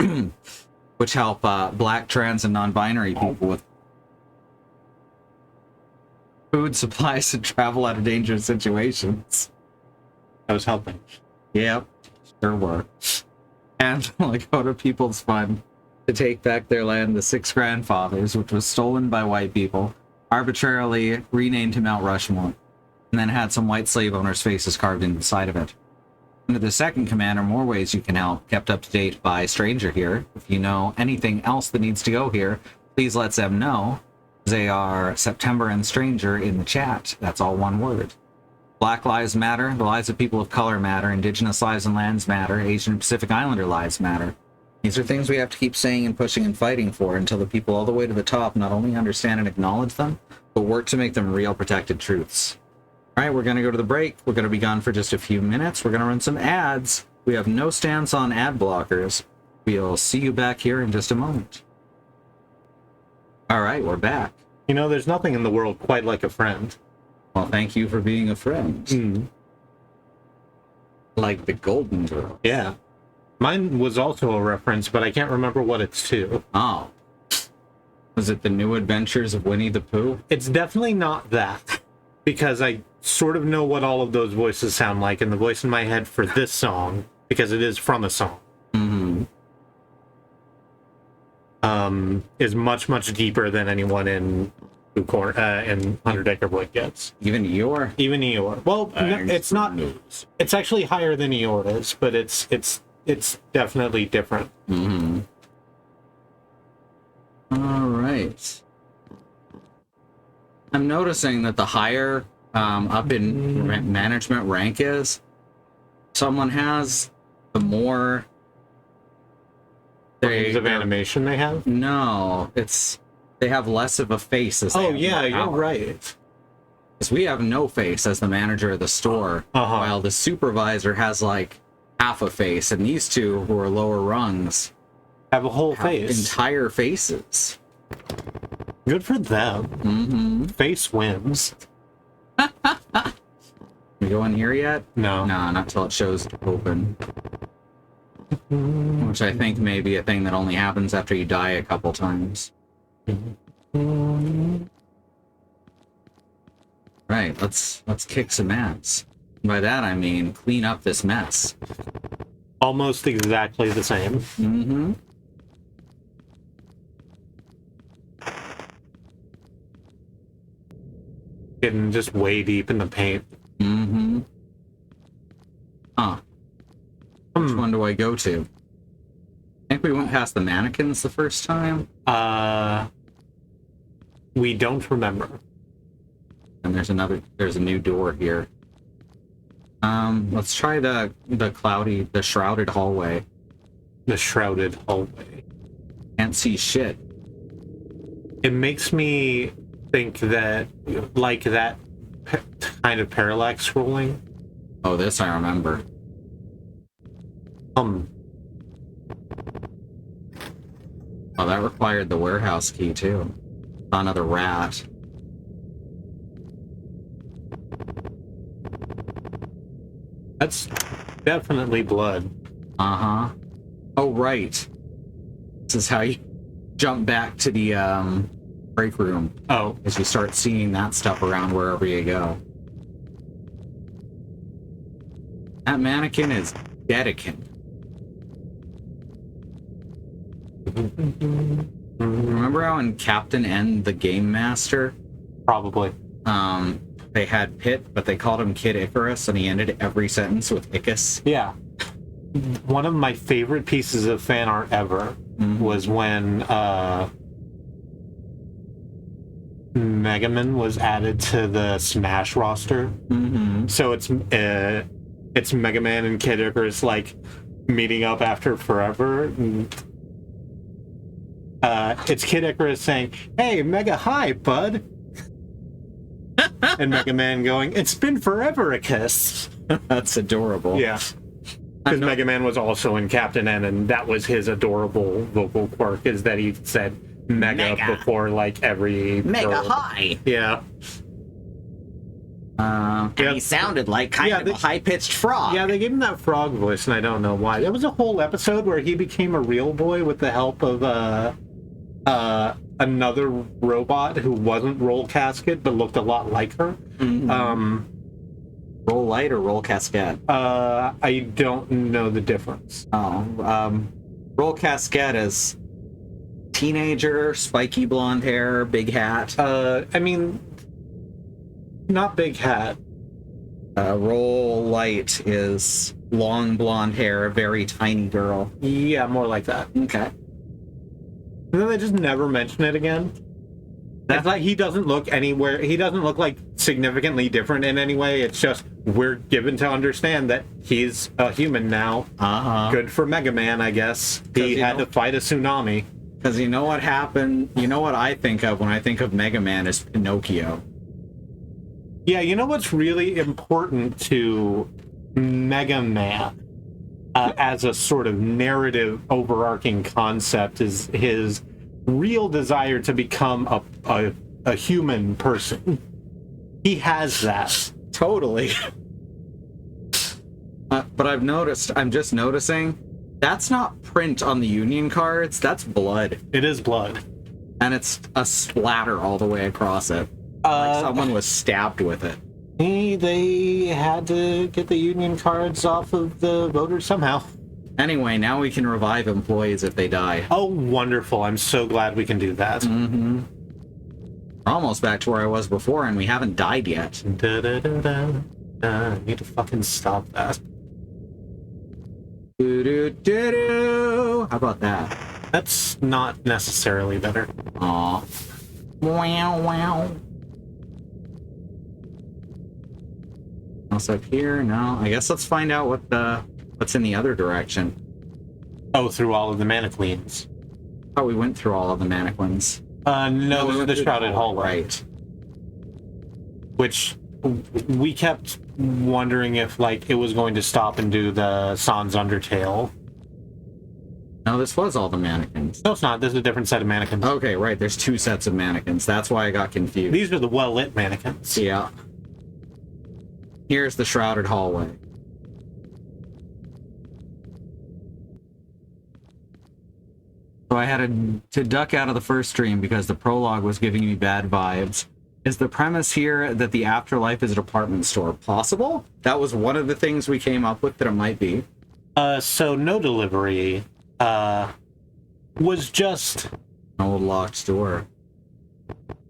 which help black, trans, and non-binary people with food, supplies, and travel out of dangerous situations. I was helping. Yep, sure were. And Lakota People's Fund to take back their land, the 6 grandfathers, which was stolen by white people, arbitrarily renamed to Mount Rushmore, and then had some white slave owners' faces carved into the side of it. Under the second command are more ways you can help, kept up to date by Stranger here. If you know anything else that needs to go here, please let them know. They are September and Stranger in the chat. That's all one word. Black lives matter. The lives of people of color matter. Indigenous lives and lands matter. Asian and Pacific Islander lives matter. These are things we have to keep saying and pushing and fighting for until the people all the way to the top not only understand and acknowledge them, but work to make them real protected truths. All right, we're going to go to the break. We're going to be gone for just a few minutes. We're going to run some ads. We have no stance on ad blockers. We'll see you back here in just a moment. All right, we're back. You know, there's nothing in the world quite like a friend. Well, thank you for being a friend. Mm. Like the Golden Girl. Yeah. Mine was also a reference, but I can't remember what it's to. Oh. Was it The New Adventures of Winnie the Pooh? It's definitely not that, because I sort of know what all of those voices sound like, and the voice in my head for this song, because it is from a song, is much, much deeper than anyone in 100 Acre Wood gets. Even Eeyore? Even Eeyore. Well, no, it's not. It's actually higher than Eeyore is, but it's definitely different. All right. I'm noticing that the higher up in management rank is, someone has, the more Frames of animation they have? No, they have less of a face as Oh yeah, you're right. Because we have no face as the manager of the store, while the supervisor has like half a face, and these two who are lower rungs have a whole face. Entire faces. Good for them. Face wins. We go in here yet? No. No, not till it shows open. Which I think may be a thing that only happens after you die a couple times. Right, let's kick some ass. By that I mean clean up this mess. Almost exactly the same. Getting just way deep in the paint. Which one do I go to? I think we went past the mannequins the first time. We don't remember. And there's a new door here. Let's try the shrouded hallway. The shrouded hallway. Can't see shit. It makes me think that, like that kind of parallax scrolling. Oh, this I remember. Oh, that required the warehouse key too. Another rat. That's definitely blood. Oh, right. This is how you jump back to the break room. Oh. As you start seeing that stuff around wherever you go. That mannequin is Dedekin. Remember how in Captain N, the Game Master? Probably. They had Pitt, but they called him Kid Icarus, and he ended every sentence with Icus. Yeah. One of my favorite pieces of fan art ever was when Mega Man was added to the Smash roster. So it's Mega Man and Kid Icarus like meeting up after forever. And, it's Kid Icarus saying, "Hey, Mega, hi, bud." And Mega Man going, "It's been forever, Icus." That's adorable. Yeah. Because Mega Man was also in Captain N, and that was his adorable vocal quirk, is that he said Mega. Before, like, every... Mega girl. high! Yeah. And he sounded like kind of a high-pitched frog. Yeah, they gave him that frog voice, and I don't know why. There was a whole episode where he became a real boy with the help of another robot who wasn't Roll Casket, but looked a lot like her. Roll Light or Roll Cascade? I don't know the difference. Roll Cascade is teenager, spiky blonde hair, big hat. I mean, not big hat. Roll Light is long blonde hair, a very tiny girl. Yeah, more like that. Okay. And then they just never mention it again. That's like he doesn't look anywhere. He doesn't look like significantly different in any way. It's just we're given to understand that he's a human now. Good for Mega Man, I guess. He had to fight a tsunami. Because you know what happened? You know what I think of when I think of Mega Man is Pinocchio. Yeah, you know what's really important to Mega Man as a sort of narrative overarching concept is his real desire to become a human person. He has that. Totally. But I'm just noticing, that's not print on the Union cards, that's blood. It is blood. And it's a splatter all the way across it. Like someone was stabbed with it. They had to get the Union cards off of the voters somehow. Anyway, now we can revive employees if they die. Oh, wonderful. I'm so glad we can do that. Mm-hmm. We're almost back to where I was before, and we haven't died yet. I need to fucking stop that. Do-do-do-do. How about that? That's not necessarily better. Aw. Wow, wow. Else up here? No. I guess let's find out what's in the other direction. Oh, through all of the mannequins. Oh, we went through all of the mannequins. No, we went the through shrouded hallway. Right. Which we kept wondering if, like, it was going to stop and do the Sans Undertale. No, this was all the mannequins. No, it's not. This is a different set of mannequins. Okay, right. There's two sets of mannequins. That's why I got confused. These are the well-lit mannequins. Yeah. Here's the shrouded hallway. So I had to duck out of the first stream because the prologue was giving me bad vibes. Is the premise here that the afterlife is a department store? Possible? That was one of the things we came up with that it might be. So no delivery was just... An old locked door.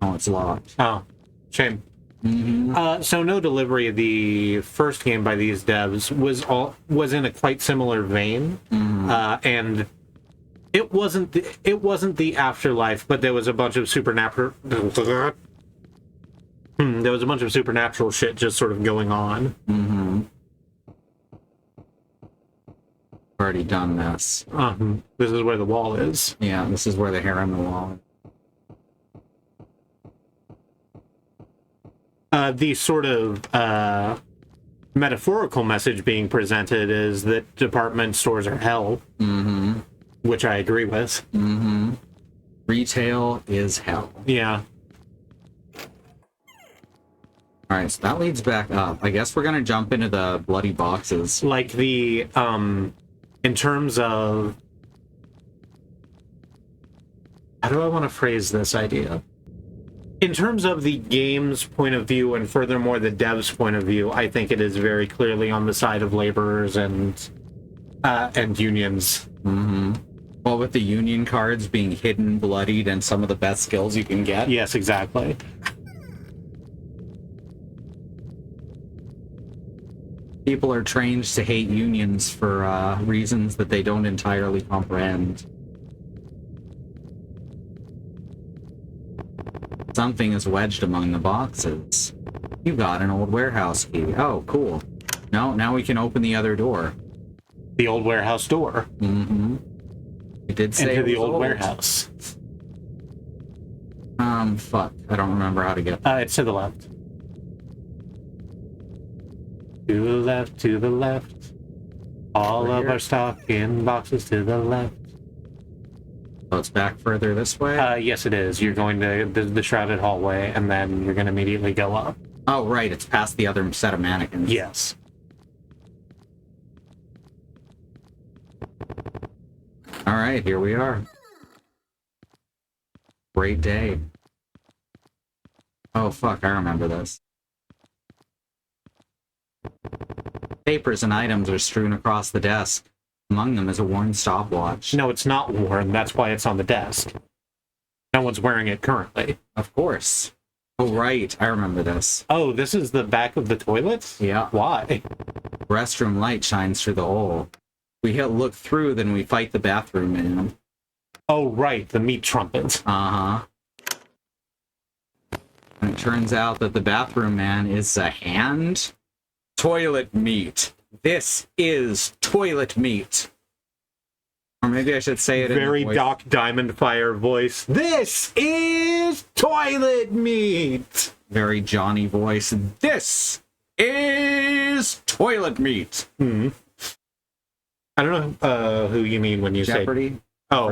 Oh, it's locked. Oh, shame. Mm-hmm. So no delivery, the first game by these devs was in a quite similar vein. And it wasn't the afterlife, but there was a bunch of supernatural shit just sort of going on. Already done this. This is where the wall is. Yeah, this is where the hair on the wall is. The sort of metaphorical message being presented is that department stores are hell. Which I agree with. Retail is hell. Yeah. Alright, so that leads back up. I guess we're gonna jump into the bloody boxes. Like the, in terms of... How do I want to phrase this idea? In terms of the game's point of view, and furthermore the dev's point of view, I think it is very clearly on the side of laborers and unions. Well, with the union cards being hidden, bloodied, and some of the best skills you can get. Yes, exactly. People are trained to hate unions for reasons that they don't entirely comprehend. Something is wedged among the boxes. You got an old warehouse key. Oh, cool. No, now we can open the other door. The old warehouse door. It did say into it the was old warehouse. Fuck. I don't remember how to get there. It's to the left. To the left, to the left. All Over of here? our stock in boxes to the left. So it's back further this way? Yes, it is. You're going to the shrouded hallway, and then you're going to immediately go up. Oh, right. It's past the other set of mannequins. Yes. All right, here we are. Great day. Oh, fuck. I remember this. Papers and items are strewn across the desk. Among them is a worn stopwatch. No, it's not worn. That's why it's on the desk. No one's wearing it currently. Of course. Oh, right. I remember this. Oh, this is the back of the toilet? Yeah. Why? Restroom light shines through the hole. We hit look through, then we fight the bathroom man. Oh, right, the meat trumpet. Uh-huh. And it turns out that the bathroom man is a hand. Toilet meat. This is toilet meat. Or maybe I should say it in Very a voice. Doc Diamondfire voice. This is toilet meat. Very Johnny voice. This is toilet meat. Hmm. I don't know who you mean when you Jeopardy? say... Oh,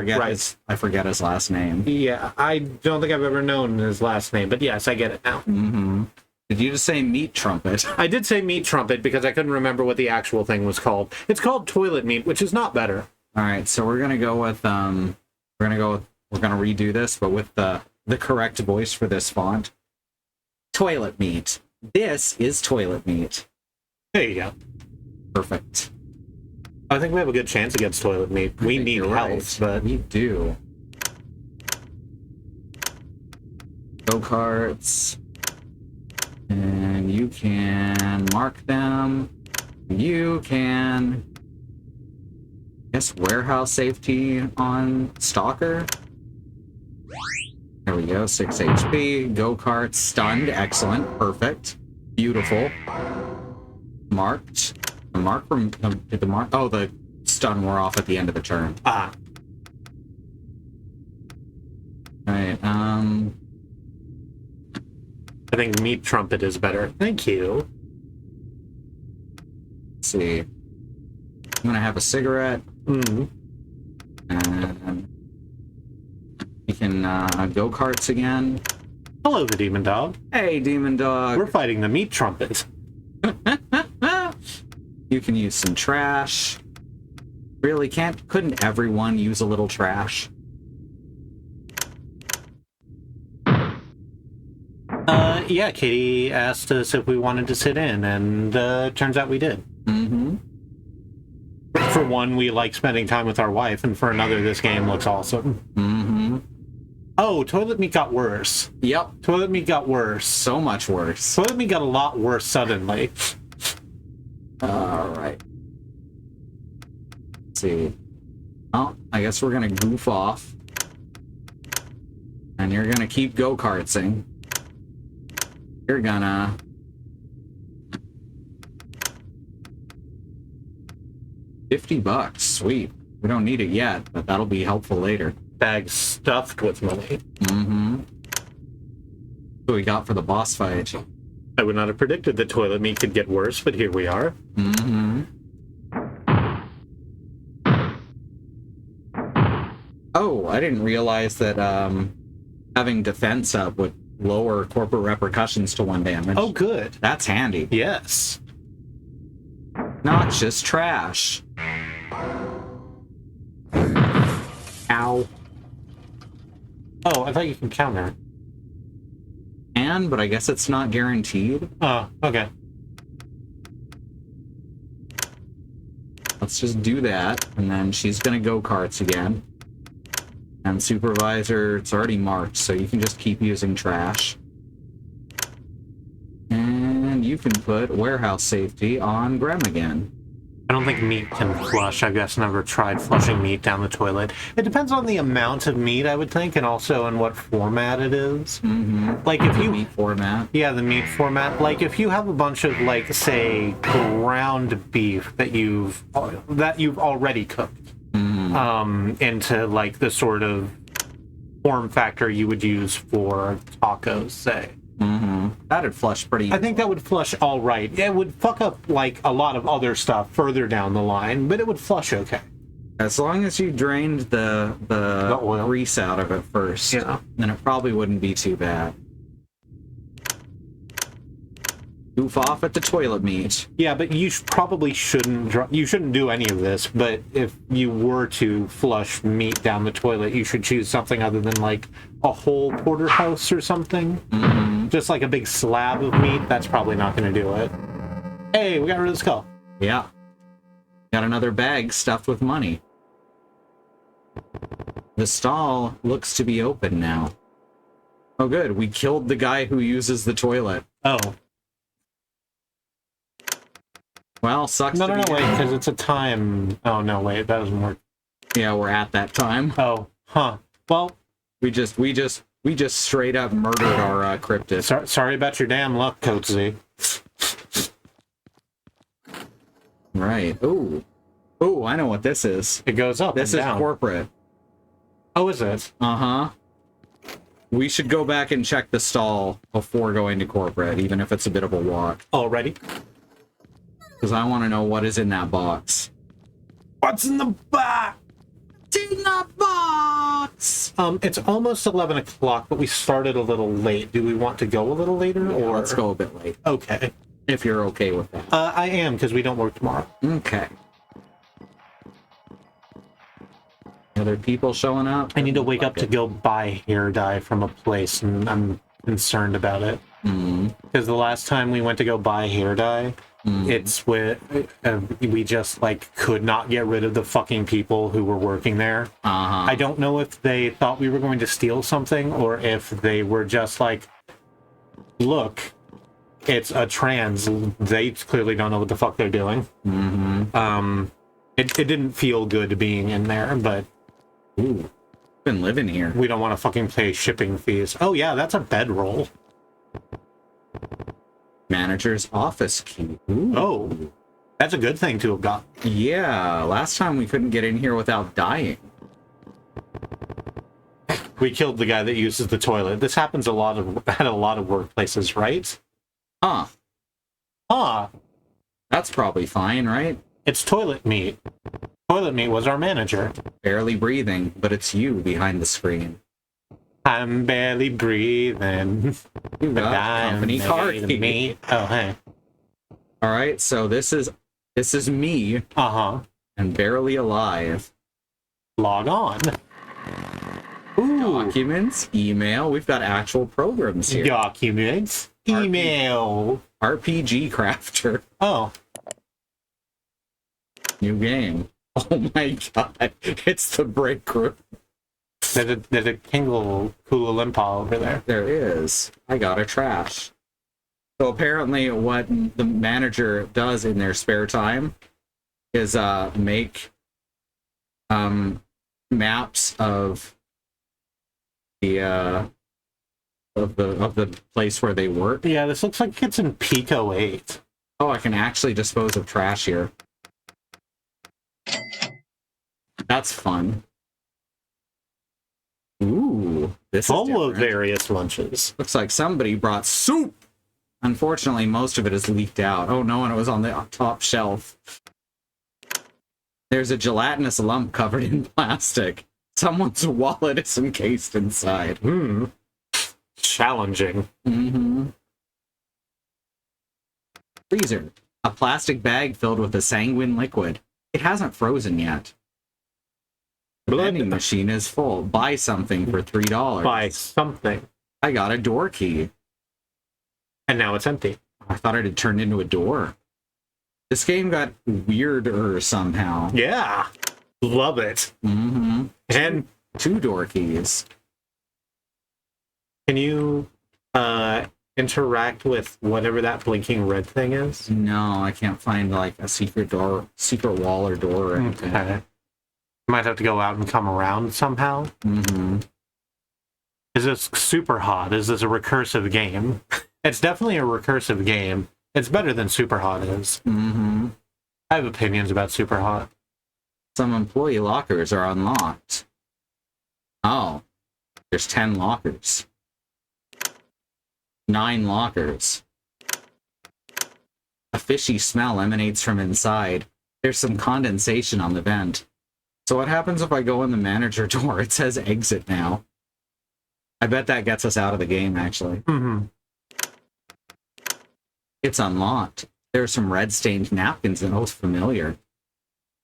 I forget his last name. Yeah, I don't think I've ever known his last name, but yes, I get it now. Mm-hmm. Did you just say meat trumpet? I did say meat trumpet because I couldn't remember what the actual thing was called. It's called toilet meat, which is not better. All right, so we're gonna go with we're gonna redo this, but with the correct voice for this font. Toilet meat. This is toilet meat. There you go. Perfect. I think we have a good chance against toilet meat. We need You're health, right. but We do. Go-karts. And you can mark them. You can... guess warehouse safety on Stalker. There we go, 6 HP. Go-karts, stunned. Excellent. Perfect. Beautiful. Marked. The mark from... did the mark... oh, the stun wore off at the end of the turn. ah, Alright, I think meat trumpet is better. Thank you. let's see. I'm gonna have a cigarette. Mm. And... we can, go-karts again. Hello, the demon dog. Hey, Demon Dog! We're fighting the meat trumpet. You can use some trash. Really, couldn't everyone use a little trash? Yeah, Katie asked us if we wanted to sit in, and turns out we did. Mm-hmm. For one, we like spending time with our wife, and for another, this game looks awesome. Mm-hmm. Oh, toilet meat got worse. Yep. Toilet meat got worse. So much worse. Toilet meat got a lot worse suddenly. Alright. Let's see. Oh, I guess we're gonna goof off. And you're gonna keep go-kartsing. You're gonna... $50. Sweet. We don't need it yet, but that'll be helpful later. Bag stuffed with money. Mm-hmm. What we got for the boss fight. I would not have predicted that toilet meat could get worse, but here we are. Mm-hmm. Oh, I didn't realize that having defense up would lower corporate repercussions to 1 damage. Oh, good. That's handy. Yes. Not just trash. Ow. Oh, I thought you could counter. But I guess it's not guaranteed. Oh, okay. Let's just do that, and then she's gonna go karts again. And supervisor, it's already marked, so you can just keep using trash. And you can put warehouse safety on Grem again. I don't think meat can flush. I guess never tried flushing meat down the toilet. It depends on the amount of meat, I would think, and also in what format it is. Mm-hmm. Like if you... meat format. Yeah, the meat format. Like if you have a bunch of, like, say, ground beef that you've already cooked into, like, the sort of form factor you would use for tacos, say. Mm-hmm. That'd flush pretty... I think that would flush all right. It would fuck up, like, a lot of other stuff further down the line, but it would flush okay. As long as you drained the oil. grease out of it first, Yeah. then it probably wouldn't be too bad. Goof off at the toilet meat. Yeah, but you probably shouldn't do any of this, but if you were to flush meat down the toilet, you should choose something other than, like, a whole porterhouse or something. Mm-hmm. Just like a big slab of meat, that's probably not going to do it. Hey, we got rid of the skull. Yeah. Got another bag stuffed with money. The stall looks to be open now. Oh good, we killed the guy who uses the toilet. Oh. Well, sucks No, to no, be no, wait, you. because it's a time. Oh, no, wait, that doesn't work. Yeah, we're at that time. Oh, huh. Well, We just straight up murdered our cryptid. sorry about your damn luck, Coatsy. Right. Ooh. Ooh, I know what this is. It goes up This and is down. corporate. Oh, is it? Uh-huh. We should go back and check the stall before going to corporate, even if it's a bit of a walk. Already? Because I want to know what is in that box. What's in the box? What's in the box? It's almost 11 o'clock, but we started a little late. Do we want to go a little later, Yeah, or...? let's go a bit late, Okay. if you're okay with that. I am, because we don't work tomorrow. Okay. Other people showing up? I need to wake up to go buy hair dye from a place, and I'm concerned about it. Because the last time we went to go buy hair dye, it's with we just like could not get rid of the fucking people who were working there. I don't know if they thought we were going to steal something or if they were just like, look, it's a trans. They clearly don't know what the fuck they're doing. It didn't feel good being in there, but Ooh, been living here. we don't want to fucking pay shipping fees. Oh yeah, that's a bedroll. Manager's office key. Ooh. Oh, that's a good thing to have got. Yeah, last time we couldn't get in here without dying. We killed the guy that uses the toilet. This happens at a lot of workplaces, right? Huh. Ah, That's probably fine, right? it's toilet meat. Toilet meat was our manager. Barely breathing, but it's you behind the screen. I'm barely breathing. You But got I'm company car made of key. meat. Oh, hey. All right, so this is me Uh-huh. and barely alive. Log on. Ooh. Documents, email. We've got actual programs here. Documents. Email. RPG Crafter. Oh. New game. Oh my god. It's the break room. There's a Kula Limpa over there. There is. I got a trash. So apparently what the manager does in their spare time is make maps of the place where they work. Yeah, this looks like it's in Pico 8. Oh, I can actually dispose of trash here. That's fun. Ooh, this Full is of different. various lunches. Looks like somebody brought soup. Unfortunately, most of it is leaked out. Oh no, and it was on the top shelf. There's a gelatinous lump covered in plastic. Someone's wallet is encased inside. Challenging. Freezer. A plastic bag filled with a sanguine liquid. It hasn't frozen yet. The vending machine is full. Buy something for $3. Buy something. I got a door key. And now it's empty. I thought it had turned into a door. This game got weirder somehow. Yeah. Love it. And 2 door keys. Can you interact with whatever that blinking red thing is? No, I can't find like a secret door, secret wall or door or anything. Okay. Might have to go out and come around somehow. Is this super hot? Is this a recursive game? It's definitely a recursive game. It's better than super hot is. I have opinions about super hot. Some employee lockers are unlocked. Oh, there's 10 lockers. 9 lockers. A fishy smell emanates from inside. There's some condensation on the vent. So what happens if I go in the manager door? It says exit now. I bet that gets us out of the game, actually. It's unlocked. There's some red-stained napkins and oh, familiar.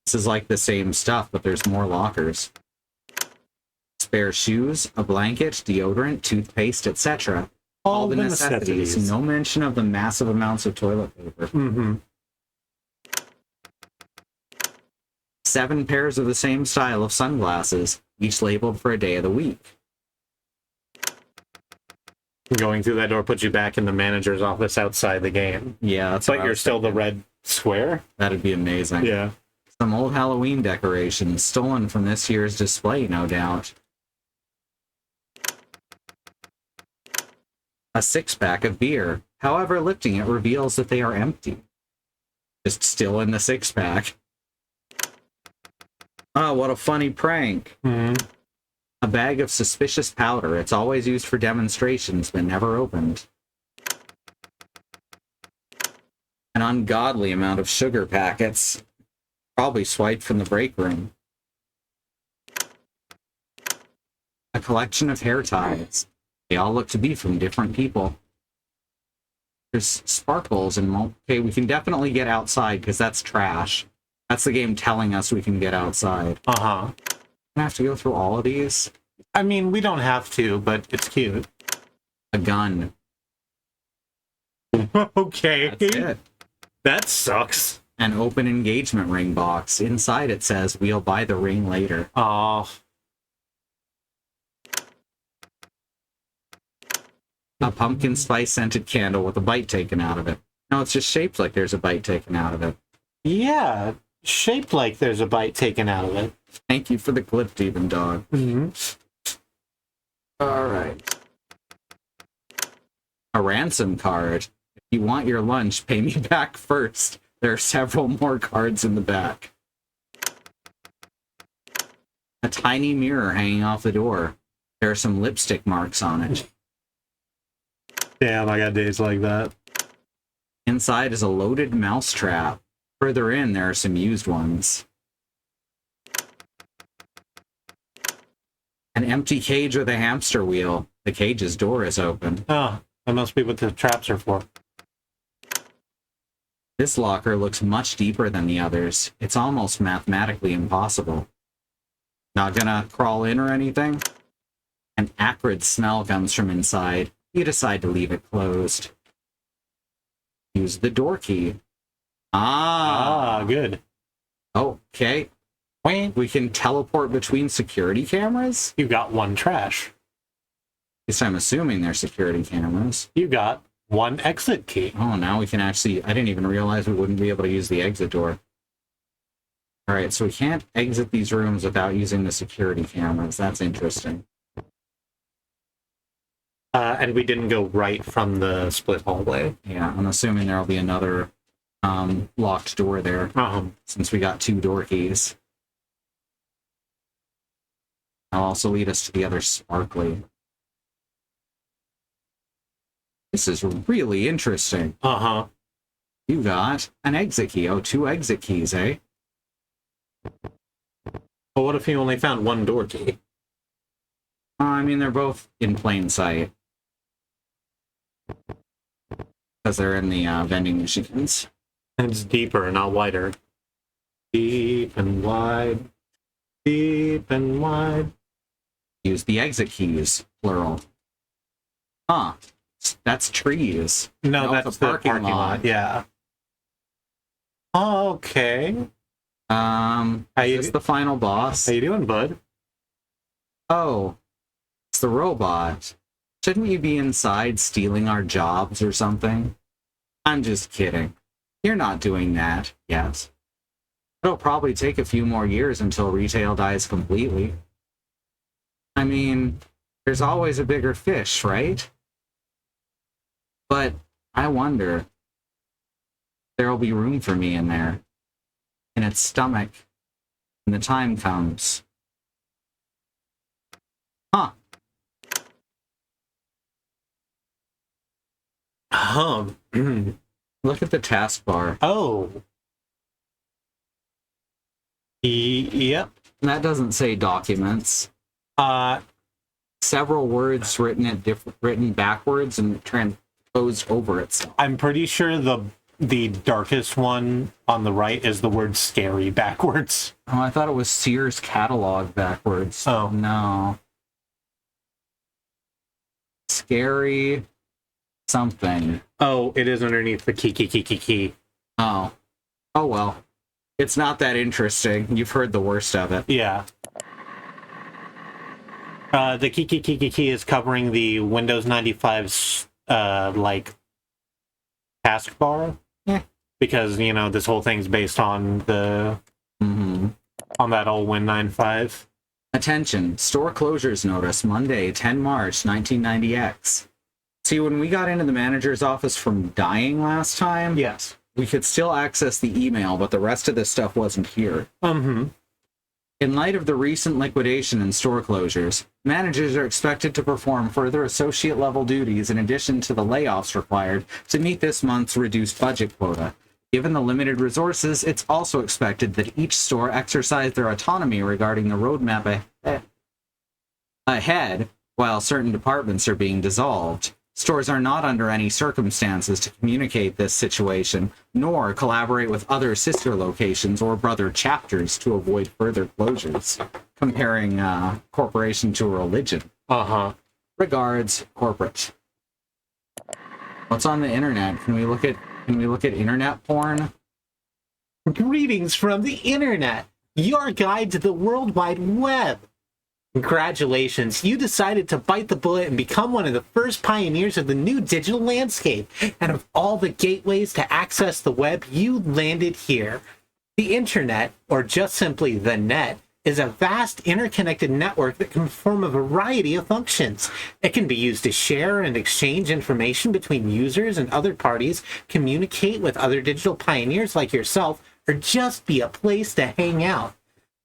This is like the same stuff, but there's more lockers. Spare shoes, a blanket, deodorant, toothpaste, etc. All the necessities. No mention of the massive amounts of toilet paper. 7 pairs of the same style of sunglasses, each labeled for a day of the week. Going through that door puts you back in the manager's office outside the game. Yeah, that's But what I you're was still thinking. the red Swear? That'd be amazing. Yeah. Some old Halloween decorations stolen from this year's display, no doubt. A 6-pack of beer. However, lifting it reveals that they are empty. Just still in the 6-pack. Oh, what a funny prank. Mm-hmm. A bag of suspicious powder. It's always used for demonstrations, but never opened. An ungodly amount of sugar packets. Probably swiped from the break room. A collection of hair ties. They all look to be from different people. There's sparkles and... Okay, we can definitely get outside because that's trash. That's the game telling us we can get outside. Uh-huh. I have to go through all of these? I mean, we don't have to, but it's cute. A gun. Okay. That's it. That sucks. An open engagement ring box. Inside it says, we'll buy the ring later. Oh. A pumpkin spice scented candle with a bite taken out of it. No, it's just shaped like there's a bite taken out of it. Yeah, shaped like there's a bite taken out of it. Thank you for the clip, Demon Dog. Mm-hmm. All right. A ransom card. If you want your lunch, pay me back first. There are several more cards in the back. A tiny mirror hanging off the door. There are some lipstick marks on it. Damn, I got days like that. Inside is a loaded mousetrap. Further in, there are some used ones. An empty cage with a hamster wheel. The cage's door is open. Oh, that must be what the traps are for. This locker looks much deeper than the others. It's almost mathematically impossible. Not gonna crawl in or anything? An acrid smell comes from inside. You decide to leave it closed. Use the door key. Ah, good. Okay. We can teleport between security cameras? You got one trash. At least I'm assuming they're security cameras. You got one exit key. Oh, now we can actually... I didn't even realize we wouldn't be able to use the exit door. Alright, so we can't exit these rooms without using the security cameras. That's interesting. And we didn't go right from the split hallway. Yeah, I'm assuming there'll be another locked door there, since we got 2 door keys. That'll also lead us to the other sparkly. This is really interesting. Uh-huh. You got an exit key. Oh, 2 exit keys, eh? But what if you only found one door key? I mean, they're both in plain sight. Because they're in the vending machines. And it's deeper, not wider. Deep and wide. Deep and wide. Use the exit keys, plural. Huh. That's trees. No, that's the parking lot. lot. Yeah. Okay. Is this the final boss? How you doing, bud? Oh, it's the robot. Shouldn't you be inside stealing our jobs or something? I'm just kidding. You're not doing that yet. It'll probably take a few more years until retail dies completely. I mean, there's always a bigger fish, right? But I wonder, there'll be room for me in there, in its stomach, when the time comes. Huh. Look at the taskbar. Oh. Yep. That doesn't say documents. Several words written backwards and transposed over itself. I'm pretty sure the darkest one on the right is the word scary backwards. Oh, I thought it was Sears catalog backwards. Oh. No. Scary something. Oh, it is underneath the key. Oh. Oh, well. It's not that interesting. You've heard the worst of it. Yeah. The key is covering the Windows 95's, like, taskbar. because, you know, this whole thing's based on the on that old Win95. Attention, store closures notice, Monday, 10 March, 1990X. See, when we got into the manager's office from dying last time, Yes. we could still access the email, but the rest of this stuff wasn't here. In light of the recent liquidation and store closures, managers are expected to perform further associate-level duties in addition to the layoffs required to meet this month's reduced budget quota. Given the limited resources, it's also expected that each store exercise their autonomy regarding the roadmap ahead, while certain departments are being dissolved. Stores are not under any circumstances to communicate this situation, nor collaborate with other sister locations or brother chapters to avoid further closures. Comparing corporation to a religion. Regards, corporate. What's on the internet? Can we look at internet porn? Greetings from the internet, your guide to the World Wide Web. Congratulations, you decided to bite the bullet and become one of the first pioneers of the new digital landscape. And of all the gateways to access the web, you landed here. The internet, or just simply the net, is a vast interconnected network that can perform a variety of functions. It can be used to share and exchange information between users and other parties, communicate with other digital pioneers like yourself, or just be a place to hang out.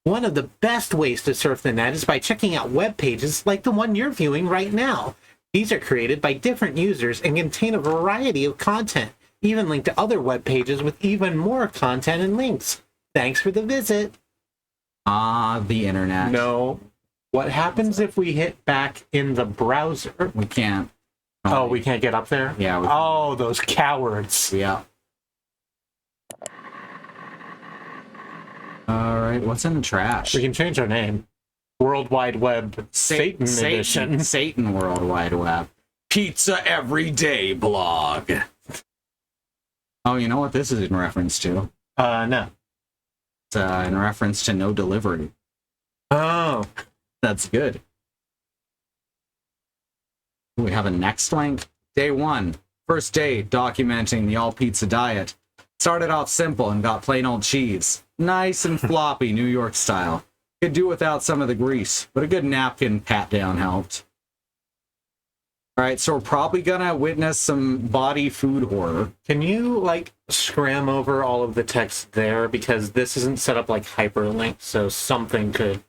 One of the best ways to surf the net is by checking out web pages like the one you're viewing right now. These are created by different users and contain a variety of content, even linked to other web pages with even more content and links. Thanks for the visit. The internet. No. What happens if we hit back in the browser? We can't. Oh, we can't get up there? Yeah. Oh, those cowards. Yeah. All right, what's in the trash? We can change our name. World Wide Web Satan Edition. Satan World Wide Web. Pizza Every Day blog. Oh, you know what this is in reference to? No. It's in reference to no delivery. Oh. That's good. We have a next link. Day 1. First day documenting the all-pizza diet. Started off simple and got plain old cheese. Nice and floppy, New York style. Could do without some of the grease, but a good napkin pat-down helped. Alright, so we're probably gonna witness some body food horror. Can you, like, scram over all of the text there? Because this isn't set up like hyperlink, so something could...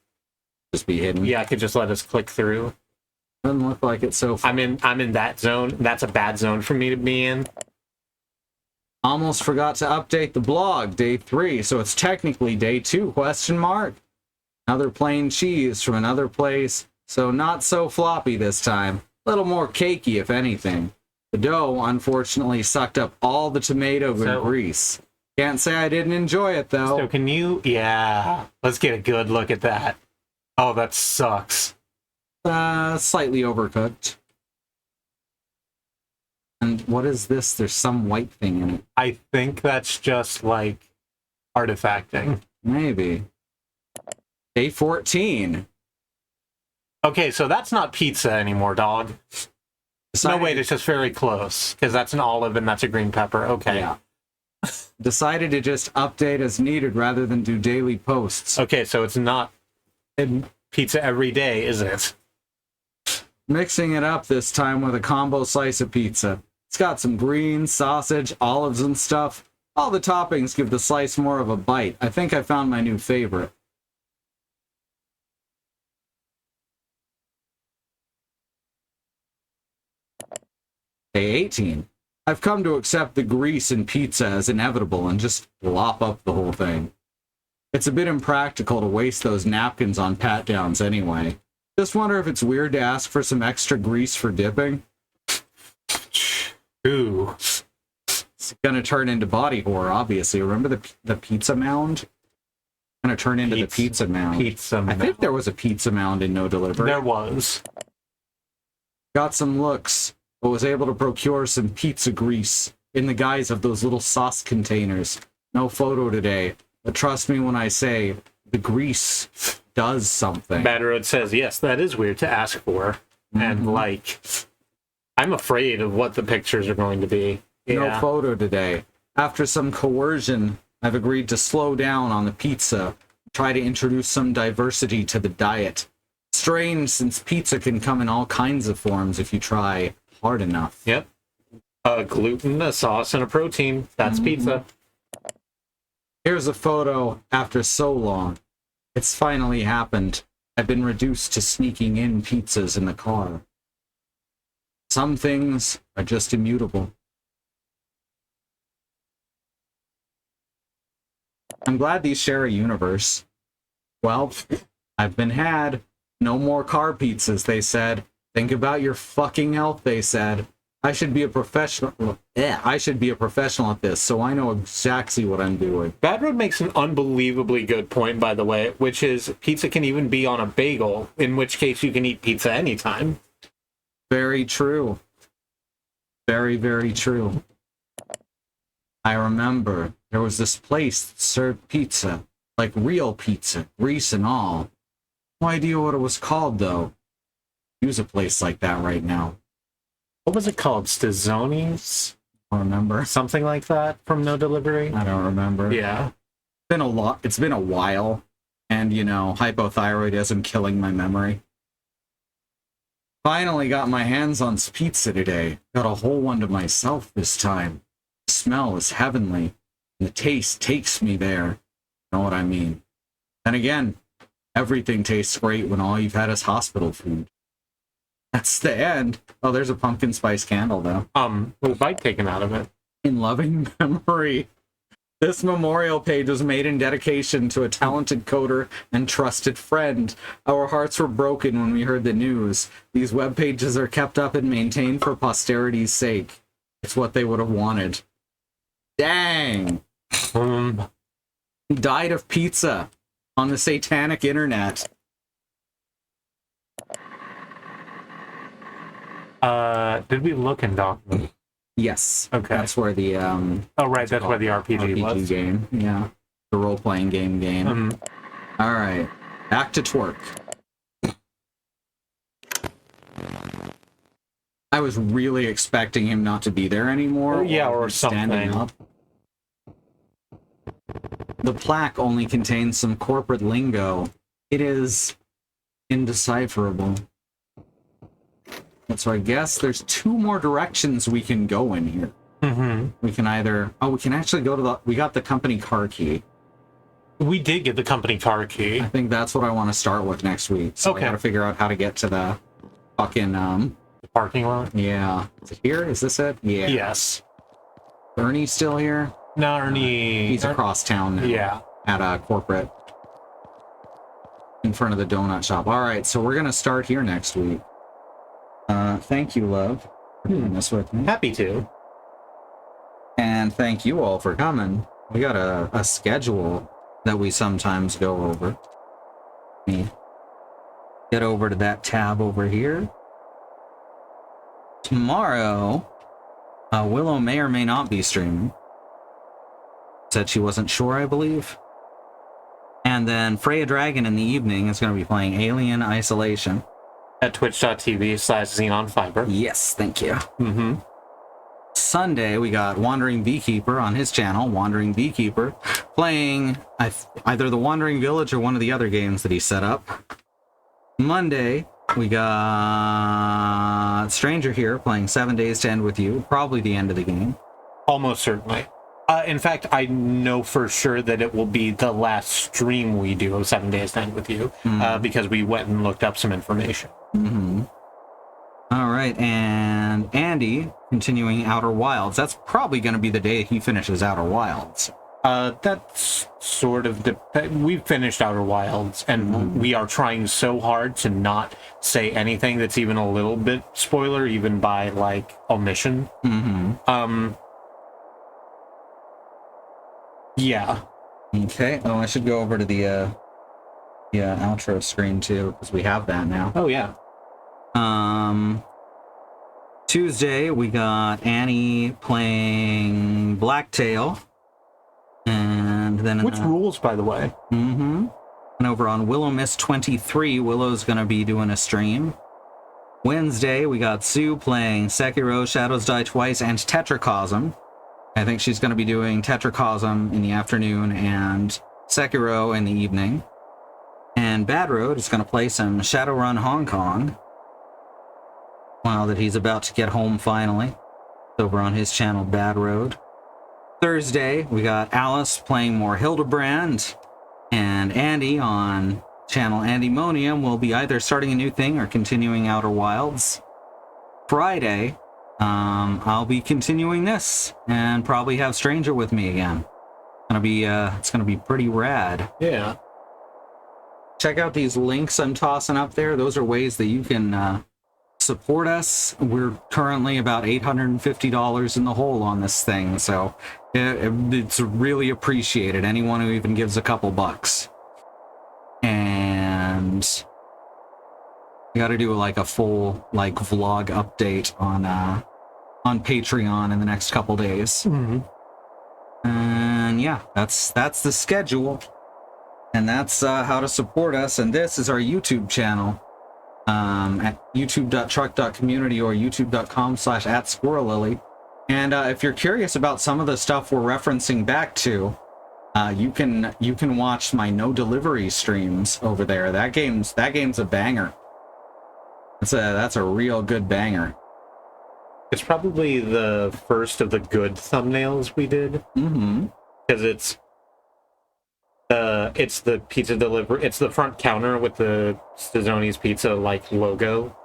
Just be hidden. Yeah, could just let us click through. Doesn't look like it so far. I'm in that zone. That's a bad zone for me to be in. Almost forgot to update the blog, day 3, so it's technically day 2, question mark. Another plain cheese from another place, so not so floppy this time. A little more cakey, if anything. The dough, unfortunately, sucked up all the tomato and grease. Can't say I didn't enjoy it, though. So can you... Yeah. Let's get a good look at that. Oh, that sucks. Slightly overcooked. And what is this? There's some white thing in it. I think that's just, like, artifacting. Maybe. Day 14. Okay, so that's not pizza anymore, dog. No, wait, it's just very close, because that's an olive and that's a green pepper. Okay. Yeah. Decided to just update as needed rather than do daily posts. Okay, so it's not pizza every day, is it? Mixing it up this time with a combo slice of pizza. It's got some greens, sausage, olives, and stuff. All the toppings give the slice more of a bite. I think I found my new favorite. Day 18. I've come to accept the grease in pizza as inevitable and just lop up the whole thing. It's a bit impractical to waste those napkins on pat-downs anyway. Just wonder if it's weird to ask for some extra grease for dipping. Ooh. It's gonna turn into body horror, obviously. Remember the pizza mound? Gonna turn into the pizza mound. I think there was a pizza mound in No Delivery. There was. Got some looks, but was able to procure some pizza grease in the guise of those little sauce containers. No photo today, but trust me when I say the grease does something. Bad Road says, yes, that is weird to ask for. And, like, I'm afraid of what the pictures are going to be. No photo today. After some coercion, I've agreed to slow down on the pizza, try to introduce some diversity to the diet. Strange, since pizza can come in all kinds of forms if you try hard enough. Yep. A gluten, a sauce, and a protein. That's pizza. Here's a photo after so long. It's finally happened. I've been reduced to sneaking in pizzas in the car. Some things are just immutable. I'm glad these share a universe. Well, I've been had. No more car pizzas, they said. Think about your fucking health, they said. I should be a professional. I should be a professional at this, so I know exactly what I'm doing. Bad Road makes an unbelievably good point, by the way, which is pizza can even be on a bagel, in which case you can eat pizza anytime. Very true. Very, very true. I remember there was this place that served pizza, like real pizza, grease and all. No idea what it was called, though. Use a place like that right now. What was it called? Stazzoni's? I don't remember. Something like that from No Delivery? I don't remember. Yeah. It's been a while, and, you know, hypothyroidism killing my memory. Finally got my hands on pizza today. Got a whole one to myself this time. The smell is heavenly. The taste takes me there. Know what I mean? And again, everything tastes great when all you've had is hospital food. That's the end. Oh, there's a pumpkin spice candle, though. With a bite taken out of it. In loving memory. This memorial page was made in dedication to a talented coder and trusted friend. Our hearts were broken when we heard the news. These web pages are kept up and maintained for posterity's sake. It's what they would have wanted. Dang! He died of pizza on the satanic internet. Did we look in documents? Yes. Okay. That's where the Oh, right, that's where the RPG was. game. Yeah. The role-playing game. All right. Back to twerk. I was really expecting him not to be there anymore. Yeah, or standing something. up. The plaque only contains some corporate lingo. It is indecipherable. And so I guess there's two more directions we can go in here. We can either... Oh, we can actually go to the... We got the company car key. We did get the company car key. I think that's what I want to start with next week. So I gotta figure out how to get to the fucking... The parking lot? Yeah. Is it here? Is this it? Yeah. Yes. Ernie's still here? No, Ernie... He's across town now. Yeah. At a corporate. In front of the donut shop. All right, so we're gonna start here next week. Thank you, love, for doing this with me. Happy to. And thank you all for coming. We got a schedule that we sometimes go over. Let me get over to that tab over here. Tomorrow, Willow may or may not be streaming. Said she wasn't sure, I believe. And then Freya Dragon in the evening is going to be playing Alien Isolation. At twitch.tv/XenonFiber. Yes, thank you. Sunday, we got Wandering Beekeeper on his channel, Wandering Beekeeper, playing either the Wandering Village or one of the other games that he set up. Monday, we got Stranger here playing 7 Days to End With You, probably the end of the game. Almost certainly. In fact, I know for sure that it will be the last stream we do of 7 Days to End With You, because we went and looked up some information. All right, and Andy continuing Outer Wilds. That's probably going to be the day he finishes Outer Wilds. That's sort of we've finished Outer Wilds, and we are trying so hard to not say anything that's even a little bit spoiler, even by like omission. Yeah. Okay. Oh, I should go over to the outro screen too, because we have that now. Oh yeah. Tuesday we got Annie playing Blacktail, and then which rules, by the way. And over on Willow Mist 23, Willow's gonna be doing a stream. Wednesday we got Sue playing Sekiro, Shadows Die Twice, and Tetracosm. I think she's going to be doing Tetracosm in the afternoon and Sekiro in the evening. And Bad Road is going to play some Shadowrun Hong Kong. Now that he's about to get home finally. Over on his channel, Bad Road. Thursday, we got Alice playing more Hildebrand. And Andy on channel Andymonium will be either starting a new thing or continuing Outer Wilds. Friday, I'll be continuing this and probably have Stranger with me again. It's gonna be pretty rad. Yeah. Check out these links I'm tossing up there. Those are ways that you can support us. We're currently about $850 in the hole on this thing, so it's really appreciated. Anyone who even gives a couple bucks. And we got to do like a full vlog update on Patreon in the next couple days. Mm-hmm. And yeah, that's the schedule, and that's how to support us. And this is our YouTube channel at youtube.truck.community or youtube.com/@squirrellily. And if you're curious about some of the stuff we're referencing back to, you can watch my no delivery streams over there. That game's a banger. That's a real good banger. It's probably the first of the good thumbnails we did. Mm-hmm. Because it's the pizza delivery. It's the front counter with the Stazzoni's Pizza logo,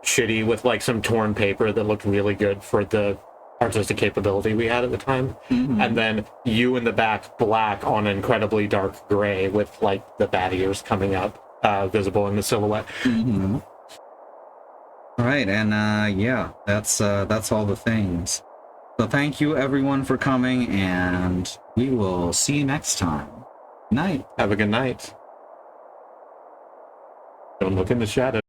shitty with some torn paper that looked really good for the artistic capability we had at the time. Mm-hmm. And then you in the back, black on incredibly dark gray with the bat ears coming up, visible in the silhouette. Mm-hmm. Right, and yeah, that's all the things. So thank you everyone for coming, and we will see you next time. Night. Have a good night. Don't look in the shadow.